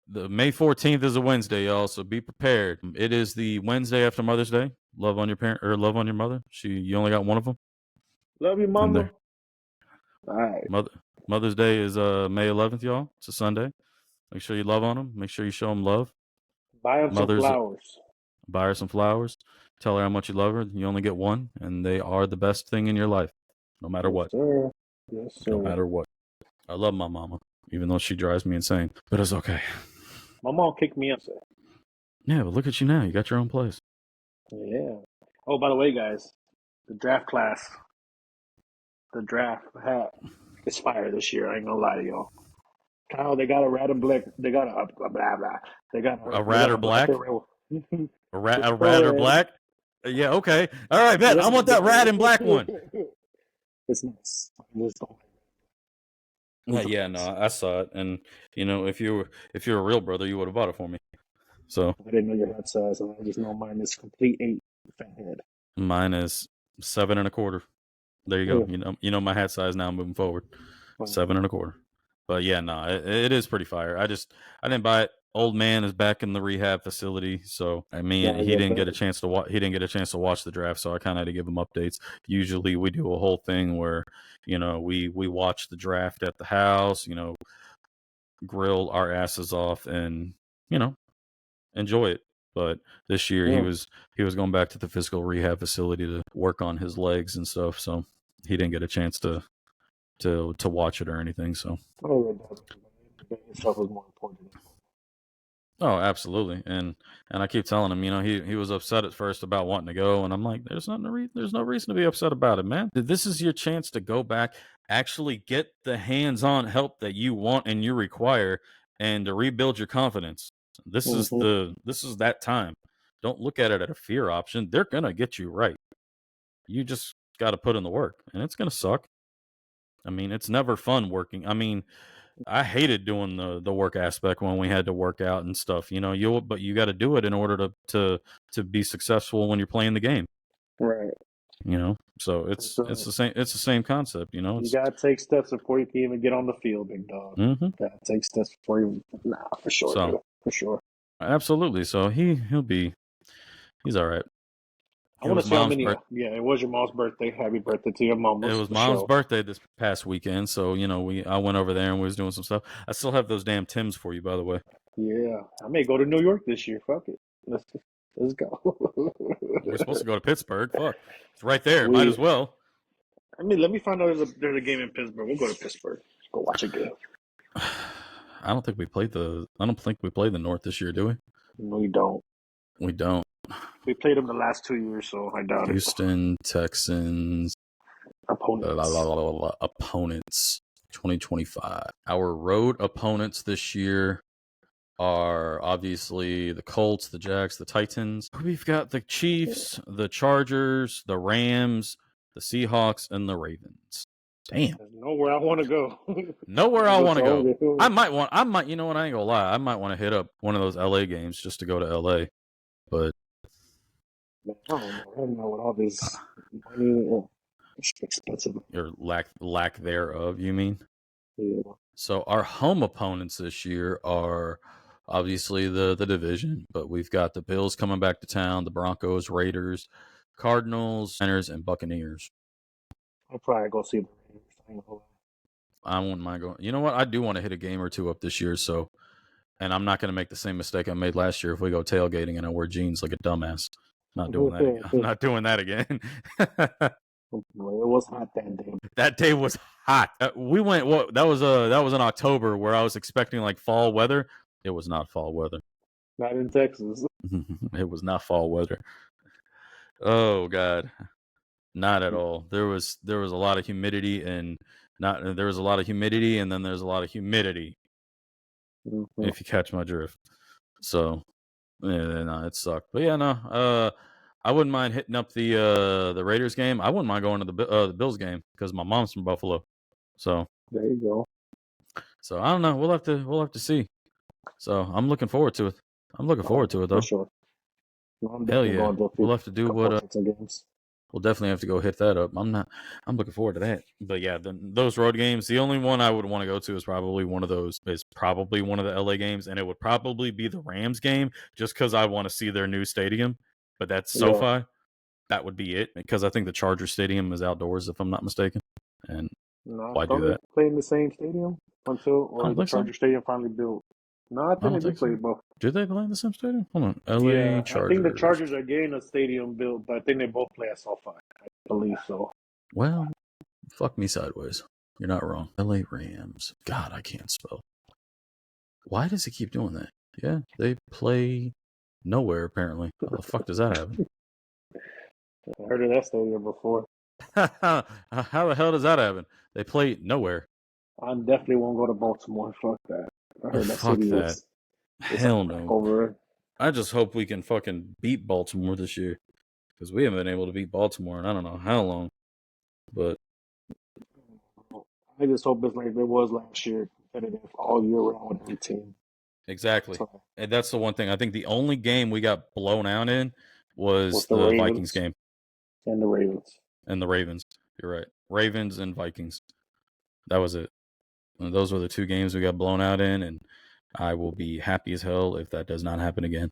Speaker 1: The May 14th is a Wednesday, y'all, so be prepared. It is the Wednesday after Mother's Day. Love on your parent or love on your mother. You only got one of them.
Speaker 2: Love you, mama. All right.
Speaker 1: Mother's Day is May 11th, y'all. It's a Sunday. Make sure you love on them. Make sure you show them love.
Speaker 2: Buy them some flowers.
Speaker 1: Buy her some flowers. Tell her how much you love her. You only get one, and they are the best thing in your life, no matter what.
Speaker 2: Sir. Yes, sir.
Speaker 1: No matter what. I love my mama, even though she drives me insane. But it's okay.
Speaker 2: My mom kicked me out.
Speaker 1: Yeah, but look at you now. You got your own place.
Speaker 2: Yeah. Oh, by the way, guys, the draft class, the draft hat is fire this year. I ain't gonna lie to y'all. Kyle, they got a rat and black. They got a blah blah.
Speaker 1: A
Speaker 2: They
Speaker 1: rat
Speaker 2: got
Speaker 1: or
Speaker 2: a black
Speaker 1: black?
Speaker 2: and red.
Speaker 1: A
Speaker 2: Go
Speaker 1: rat or
Speaker 2: ahead.
Speaker 1: black? Yeah, okay. All right, bet. I
Speaker 2: Rat
Speaker 1: want
Speaker 2: and
Speaker 1: that
Speaker 2: black.
Speaker 1: rat and black one.
Speaker 2: It's nice. I just don't. It's
Speaker 1: Yeah, no,
Speaker 2: nice.
Speaker 1: I saw it, and if you're a real brother, you would have bought it for me. So
Speaker 2: I didn't know your hat size, and I just know mine is complete 8 fat head.
Speaker 1: mine is 7 1/4. There you go.
Speaker 2: Oh,
Speaker 1: You know my hat size now moving forward,
Speaker 2: wow.
Speaker 1: 7 1/4. But yeah, no, it is pretty fire. I didn't buy it. Old man is back in the rehab facility, so I mean
Speaker 2: Yeah,
Speaker 1: he
Speaker 2: yeah,
Speaker 1: didn't get a
Speaker 2: but
Speaker 1: chance to watch. He didn't get a chance to watch the draft, so I kind of had to give him updates. Usually we do a whole thing where we watch the draft at the house. Grill our asses off and you know enjoy it. But this year he
Speaker 2: yeah.
Speaker 1: was going back to the physical rehab facility to work on his legs and stuff, so he didn't get a chance to watch it or anything. So
Speaker 2: Oh, yeah, definitely. But yourself is more important.
Speaker 1: oh, absolutely. And I keep telling him, he was upset at first about wanting to go, and I'm like, there's no reason to be upset about it, man. This is your chance to go back, actually get the hands-on help that you want and you require, and to rebuild your confidence.
Speaker 2: Mm-hmm.
Speaker 1: This is that time. Don't look at it as a fear option. They're gonna get you right. You just got to put in the work, and it's gonna suck. I mean, it's never fun working. I mean, I hated doing the work aspect when we had to work out and stuff. But you got to do it in order to be successful when you're playing the game.
Speaker 2: Right.
Speaker 1: So it's
Speaker 2: So
Speaker 1: the same. It's the same concept.
Speaker 2: you
Speaker 1: It's
Speaker 2: gotta take steps before you can even get on the field, big dog.
Speaker 1: hmm
Speaker 2: Gotta take steps before you. Nah, for sure,
Speaker 1: so
Speaker 2: dude. For sure.
Speaker 1: absolutely. So he's all right.
Speaker 2: I
Speaker 1: It
Speaker 2: want
Speaker 1: was
Speaker 2: to see how
Speaker 1: mom's
Speaker 2: many.
Speaker 1: birth.
Speaker 2: Yeah, it was your mom's birthday. Happy birthday to your mama,
Speaker 1: It was
Speaker 2: for
Speaker 1: mom's
Speaker 2: sure.
Speaker 1: birthday this past weekend, so I went over there and we was doing some stuff. I still have those damn Tims for you, by the way.
Speaker 2: Yeah, I may go to New York this year. Fuck it. Let's go.
Speaker 1: We're supposed to go to Pittsburgh. Fuck, it's right there. Might
Speaker 2: we.
Speaker 1: as well.
Speaker 2: I mean, let me find out there's a game in Pittsburgh. We'll go to Pittsburgh. Go watch a game.
Speaker 1: I don't think we played the North this year, do we?
Speaker 2: We don't.
Speaker 1: We don't.
Speaker 2: We played them the last 2 years, so I doubt it.
Speaker 1: Houston Texans
Speaker 2: Opponents.
Speaker 1: opponents 2025. Our road opponents this year are obviously the Colts, the Jags, the Titans. We've got the Chiefs, the Chargers, the Rams, the Seahawks, and the Ravens. Damn.
Speaker 2: There's nowhere I want to go.
Speaker 1: Nowhere I
Speaker 2: Go
Speaker 1: want to go.
Speaker 2: to
Speaker 1: I might, you know what, I ain't gonna lie. I might want to hit up one of those LA games just to go to LA. But
Speaker 2: Man, I don't know. I don't know what all this money. It's expensive.
Speaker 1: or lack thereof, you mean?
Speaker 2: Yeah.
Speaker 1: So our home opponents this year are obviously the division, but we've got the Bills coming back to town, the Broncos, Raiders, Cardinals, Niners, and Buccaneers.
Speaker 2: I'll probably go see the Raiders. I ain't gonna lie.
Speaker 1: I wouldn't mind going. You know what? I do want to hit a game or two up this year, and I'm not going to make the same mistake I made last year if we go tailgating and I wear jeans like a dumbass. Not doing that again. I'm not doing that again.
Speaker 2: Well, it was hot that day.
Speaker 1: That day was hot. We went. What? That was in October where I was expecting like fall weather. It was not fall weather.
Speaker 2: Not in Texas.
Speaker 1: It was not fall weather. Oh God, not at all. There was a lot of humidity and not. There was a lot of humidity and then there's a lot of humidity.
Speaker 2: Mm-hmm.
Speaker 1: If you catch my drift. So yeah, no, it sucked. But yeah, no. I wouldn't mind hitting up the Raiders game. I wouldn't mind going to the Bills game because my mom's from Buffalo. So
Speaker 2: There you go.
Speaker 1: I don't know. We'll have to see. So I'm looking forward to it. I'm looking forward to it
Speaker 2: For
Speaker 1: though.
Speaker 2: sure. No, I'm
Speaker 1: Hell
Speaker 2: definitely
Speaker 1: yeah.
Speaker 2: going to a
Speaker 1: We'll have to do
Speaker 2: couple
Speaker 1: what
Speaker 2: of Texas games.
Speaker 1: we'll definitely have to go hit that up. I'm looking forward to that. But yeah, those road games, the only one I would want to go to is probably one of the LA games, and it would probably be the Rams game just because I want to see their new stadium. But that's
Speaker 2: Yeah.
Speaker 1: SoFi. That would be it because I think the Charger Stadium is outdoors if I'm not mistaken. And
Speaker 2: No,
Speaker 1: why do
Speaker 2: don't they
Speaker 1: that?
Speaker 2: play in the same stadium
Speaker 1: I
Speaker 2: or
Speaker 1: don't
Speaker 2: the
Speaker 1: think so.
Speaker 2: Charger Stadium finally built? No, I
Speaker 1: I
Speaker 2: think they
Speaker 1: don't
Speaker 2: do
Speaker 1: think
Speaker 2: play
Speaker 1: so.
Speaker 2: both.
Speaker 1: Do they play in the same stadium? Hold on. LA
Speaker 2: Yeah, I think the
Speaker 1: Chargers.
Speaker 2: Chargers are getting a stadium built, but I think they both play at SoFi. I believe so.
Speaker 1: Well, fuck me sideways. You're not wrong. LA Rams. God, I can't spell. Why does he keep doing that? Yeah, they play nowhere, apparently. How the fuck does that happen?
Speaker 2: I heard of that stadium before.
Speaker 1: How the hell does that happen? They play nowhere.
Speaker 2: I definitely won't go to Baltimore. Fuck that. I heard that
Speaker 1: Fuck
Speaker 2: city
Speaker 1: that.
Speaker 2: it's on
Speaker 1: Hell
Speaker 2: crack
Speaker 1: no.
Speaker 2: over there.
Speaker 1: I just hope we can fucking beat Baltimore this year. Because we haven't been able to beat Baltimore in I don't know how long. But
Speaker 2: I just hope it's like it was last year, competitive all year round with every team.
Speaker 1: exactly.
Speaker 2: So,
Speaker 1: And that's the one thing. I think the only game we got blown out in was
Speaker 2: with the
Speaker 1: the Vikings
Speaker 2: Ravens
Speaker 1: game
Speaker 2: and the Ravens.
Speaker 1: and the Ravens. You're right. Ravens and Vikings. That was it. And those were the two games we got blown out in, and I will be happy as hell if that does not happen again.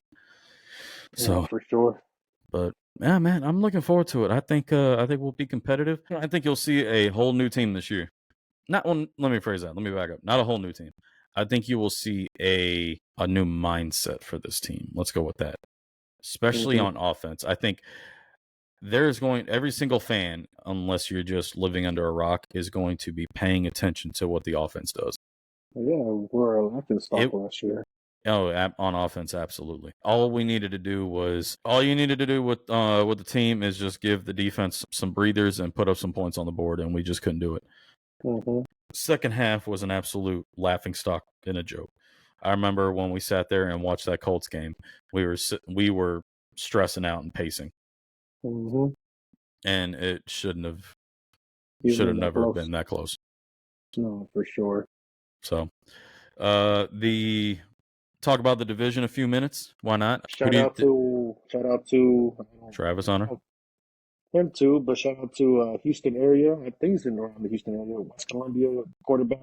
Speaker 2: Yeah,
Speaker 1: So,
Speaker 2: for sure.
Speaker 1: but yeah, man, I'm looking forward to it. I think we'll be competitive. I think you'll see a whole new team this year. Not one. Let me phrase that. Let me back up. Not a whole new team. I think you will see a new mindset for this team. Let's go with that. Especially
Speaker 2: Mm-hmm.
Speaker 1: on offense. I think every single fan, unless you're just living under a rock, is going to be paying attention to what the offense does.
Speaker 2: Yeah, we're a laughing stock
Speaker 1: It
Speaker 2: last year.
Speaker 1: on offense, absolutely. All you needed to do with the team is just give the defense some breathers and put up some points on the board, and we just couldn't do it.
Speaker 2: Mm-hmm.
Speaker 1: Second half was an absolute laughing stock and a joke. I remember when we sat there and watched that Colts game, we were stressing out and pacing,
Speaker 2: Mm-hmm.
Speaker 1: and it should have
Speaker 2: Even that
Speaker 1: never
Speaker 2: close.
Speaker 1: been that close.
Speaker 2: No, for sure.
Speaker 1: So, the talk about the division a few minutes. Why not?
Speaker 2: Shout out to
Speaker 1: Travis Hunter?
Speaker 2: him too, but shout out to Houston area. I think he's in around the Houston area. West Columbia quarterback,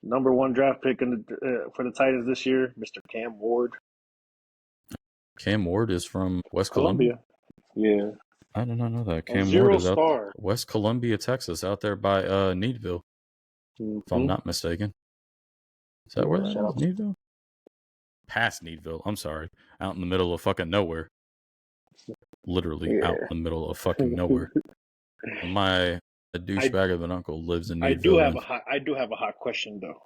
Speaker 2: #1 draft pick for the Titans this year, Mr. Cam Ward.
Speaker 1: Cam Ward is from West Columbia.
Speaker 2: Yeah,
Speaker 1: I did not know that.
Speaker 2: a
Speaker 1: Cam Ward is out
Speaker 2: 0-star.
Speaker 1: West Columbia, Texas, out there by Needville, if I'm
Speaker 2: Mm-hmm.
Speaker 1: not mistaken. Is that
Speaker 2: Yeah,
Speaker 1: where that
Speaker 2: shout
Speaker 1: is?
Speaker 2: out to
Speaker 1: Needville? Past Needville. I'm sorry. Out in the middle of fucking nowhere. Literally out in the middle of fucking nowhere. My douchebag of an uncle lives in
Speaker 2: I do
Speaker 1: Needville.
Speaker 2: have a hot question though.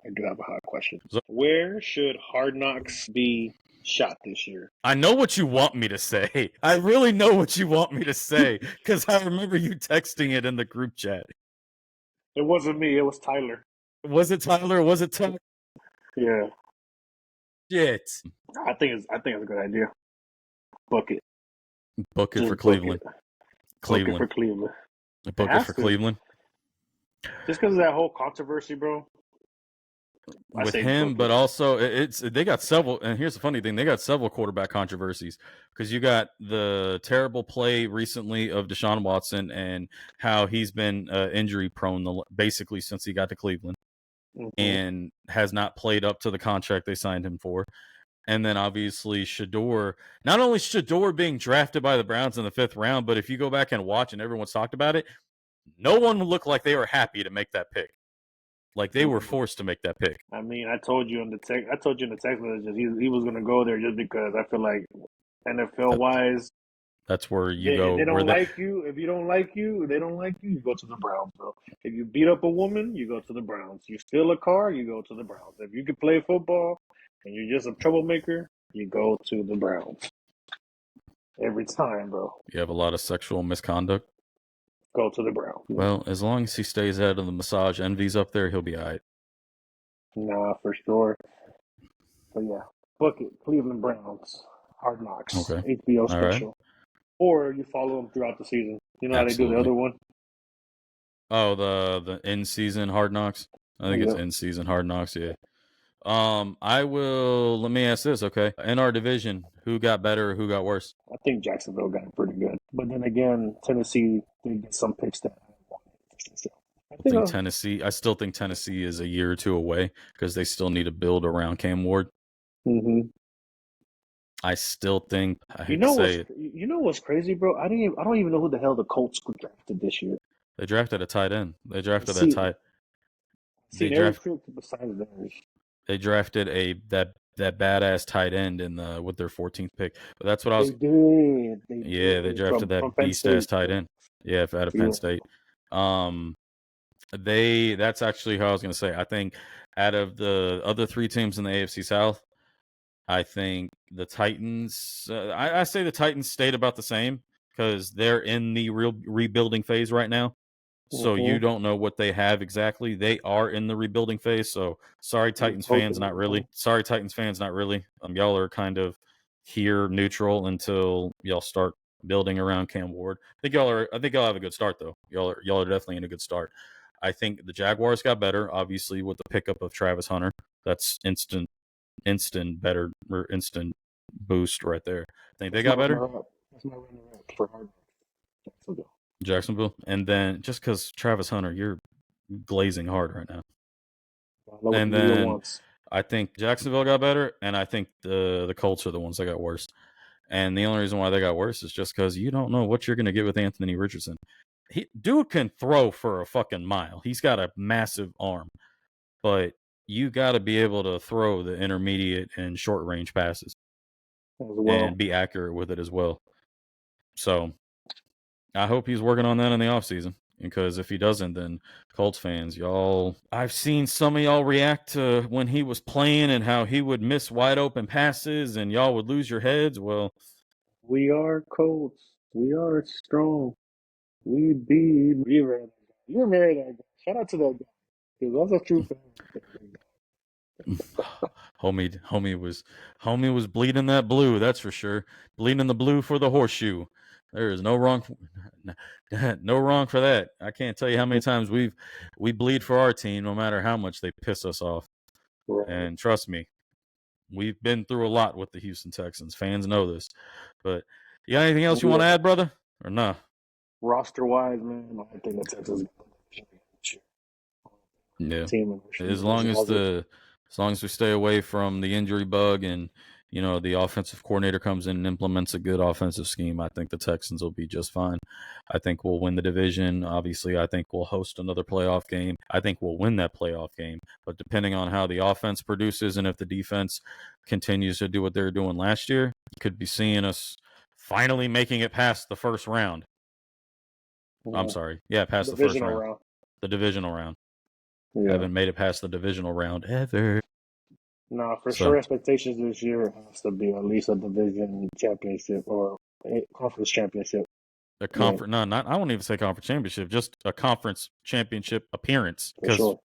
Speaker 2: I do have a hot question.
Speaker 1: So-
Speaker 2: Where should Hard Knocks be shot this year?
Speaker 1: I know what you want me to say. I really know what you want me to say because I remember you texting it in the group chat.
Speaker 2: It wasn't me. It was Tyler.
Speaker 1: Was it Tyler? Was it Tyler?
Speaker 2: Yeah,
Speaker 1: Shit.
Speaker 2: I think it's a good idea. Book it.
Speaker 1: Book it
Speaker 2: Just
Speaker 1: for
Speaker 2: book
Speaker 1: Cleveland.
Speaker 2: it.
Speaker 1: Cleveland.
Speaker 2: Book it for Cleveland.
Speaker 1: Book it for Cleveland.
Speaker 2: Just because of that whole controversy, bro.
Speaker 1: With him, but also they got several. And here's the funny thing: they got several quarterback controversies because you got the terrible play recently of Deshaun Watson and how he's been injury prone basically since he got to Cleveland and has not played up to the contract they signed him for. And then obviously Shador, not only Shador being drafted by the Browns in the 5th round, but if you go back and watch and everyone's talked about it, no one looked like they were happy to make that pick. Like they were forced to make that pick.
Speaker 2: I mean, I told you in the text messages he was going to go there just because I feel like NFL wise,
Speaker 1: that's where you go.
Speaker 2: They don't like you. If you don't like you, they don't like you. You go to the Browns, bro. If you beat up a woman, you go to the Browns. You steal a car, you go to the Browns. If you can play football and you're just a troublemaker, you go to the Browns. Every time, bro.
Speaker 1: You have a lot of sexual misconduct.
Speaker 2: Go to the Browns.
Speaker 1: Well, as long as he stays out of the massage envies up there, he'll be all right.
Speaker 2: Nah, for sure. But yeah, book it. Cleveland Browns. Hard Knocks.
Speaker 1: Okay.
Speaker 2: HBO special. Right. Or you follow them throughout the season. You know
Speaker 1: Absolutely.
Speaker 2: how they do the other one?
Speaker 1: Oh, the in-season Hard Knocks? I think it's in-season Hard Knocks, yeah. Let me ask this, okay? In our division, who got better or who got worse?
Speaker 2: I think Jacksonville got pretty good. But then again, Tennessee did get some picks that I wanted.
Speaker 1: I still think Tennessee is a year or two away because they still need to build around Cam Ward.
Speaker 2: Mm-hmm.
Speaker 1: I still think
Speaker 2: You know what's crazy, bro? I don't even know who the hell the Colts drafted this year.
Speaker 1: They drafted a tight end. They drafted that tight.
Speaker 2: They
Speaker 1: drafted that badass tight end with their 14th pick. But that's what I was.
Speaker 2: They
Speaker 1: drafted that beast ass tight end. Yeah, out of Penn State. That's actually how I was going to say. I think out of the other three teams in the AFC South, I think the Titans. I say the Titans stayed about the same because they're in the real rebuilding phase right now. So you
Speaker 2: Mm-hmm.
Speaker 1: don't know what they have exactly. They are in the rebuilding phase. So sorry, Titans fans, not really. Sorry, Titans fans, not really. Y'all are kind of here neutral until y'all start building around Cam Ward. I think y'all have a good start though. Y'all are definitely in a good start. I think the Jaguars got better, obviously, with the pickup of Travis Hunter. That's instant better or instant boost right there. I think they
Speaker 2: That's my
Speaker 1: got better.
Speaker 2: runner up. That's my runner up for Hard Knocks.
Speaker 1: Jacksonville, and then just because Travis Hunter, you're glazing hard right now.
Speaker 2: I know what the
Speaker 1: And
Speaker 2: media
Speaker 1: then
Speaker 2: wants.
Speaker 1: I think Jacksonville got better, and I think the Colts are the ones that got worse. And the only reason why they got worse is just because you don't know what you're going to get with Anthony Richardson. Dude can throw for a fucking mile. He's got a massive arm, but you got to be able to throw the intermediate and short range passes
Speaker 2: As well.
Speaker 1: and be accurate with it as well. So I hope he's working on that in the offseason. Because if he doesn't, then Colts fans, y'all, I've seen some of y'all react to when he was playing and how he would miss wide open passes and y'all would lose your heads. Well,
Speaker 2: We are Colts. We are strong. We be. You remember that guy. Shout out to that guy. Because that's a true fan right
Speaker 1: homie was bleeding that blue, that's for sure. Bleeding the blue for the horseshoe. There is no wrong no wrong for that. I can't tell you how many
Speaker 2: there.
Speaker 1: times we bleed for our team no matter how much they piss us off.
Speaker 2: Right.
Speaker 1: And trust me, we've been through a lot with the Houston Texans. Fans know this. But you got anything else you want to add, brother? Or nah?
Speaker 2: Roster wise, man, I think the Texans
Speaker 1: Yeah.
Speaker 2: team
Speaker 1: As long as we stay away from the injury bug and the offensive coordinator comes in and implements a good offensive scheme, I think the Texans will be just fine. I think we'll win the division. Obviously, I think we'll host another playoff game. I think we'll win that playoff game. But depending on how the offense produces and if the defense continues to do what they were doing last year, you could be seeing us finally making it past the first round. I'm sorry. Yeah, past the first
Speaker 2: divisional
Speaker 1: round.
Speaker 2: round.
Speaker 1: The divisional round.
Speaker 2: Yeah.
Speaker 1: Haven't made it past the divisional round ever.
Speaker 2: No, for
Speaker 1: So
Speaker 2: sure expectations this year has to be at least a division championship or a conference championship.
Speaker 1: a
Speaker 2: Yeah,
Speaker 1: conference, no, not I won't even say conference championship, just a conference championship appearance.
Speaker 2: for
Speaker 1: Because
Speaker 2: sure.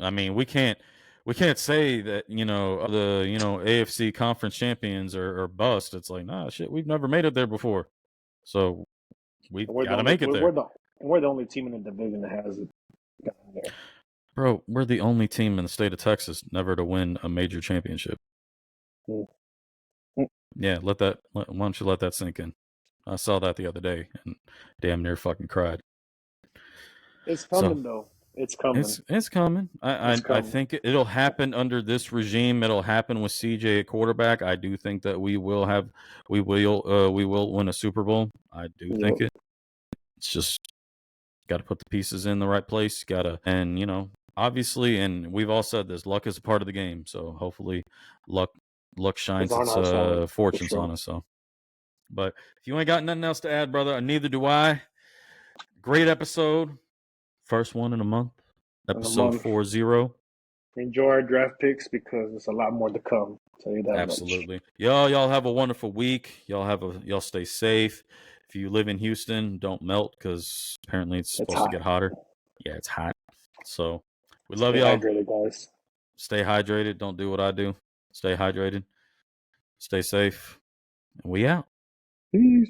Speaker 1: I mean, we can't say that the AFC conference champions are bust. It's like nah, shit, we've never made it there before, so we've
Speaker 2: And we're the
Speaker 1: got to
Speaker 2: only
Speaker 1: make it there,
Speaker 2: we're the only team in the division that has gotten there.
Speaker 1: bro. We're the only team in the state of Texas never to win a major championship.
Speaker 2: Mm. Mm.
Speaker 1: Yeah, why don't you let that sink in? I saw that the other day and damn near fucking cried.
Speaker 2: It's
Speaker 1: So
Speaker 2: coming though. It's coming.
Speaker 1: it's coming.
Speaker 2: It's
Speaker 1: I
Speaker 2: coming.
Speaker 1: think it'll happen under this regime. It'll happen with CJ at quarterback. I do think that we will win a Super Bowl. I do
Speaker 2: Yep.
Speaker 1: think it. It's just got to put the pieces in the right place. And obviously, and we've all said this. Luck is a part of the game. So hopefully, luck
Speaker 2: It's
Speaker 1: shines
Speaker 2: on
Speaker 1: its
Speaker 2: our side for
Speaker 1: fortunes on
Speaker 2: sure.
Speaker 1: us. So, but if you ain't got nothing else to add, brother, neither do I. Great episode. First one in a month.
Speaker 2: In a
Speaker 1: Episode
Speaker 2: month,
Speaker 1: 40.
Speaker 2: enjoy our draft picks because there's a lot more to come. I'll tell you that much.
Speaker 1: Absolutely. Y'all have a wonderful week. Y'all stay safe. If you live in Houston, don't melt because apparently it's
Speaker 2: It's
Speaker 1: supposed to
Speaker 2: hot.
Speaker 1: get hotter. Yeah, it's hot. So we love
Speaker 2: Stay
Speaker 1: y'all.
Speaker 2: hydrated, guys.
Speaker 1: Stay hydrated. Don't do what I do. Stay hydrated. Stay safe. And we out.
Speaker 2: Peace.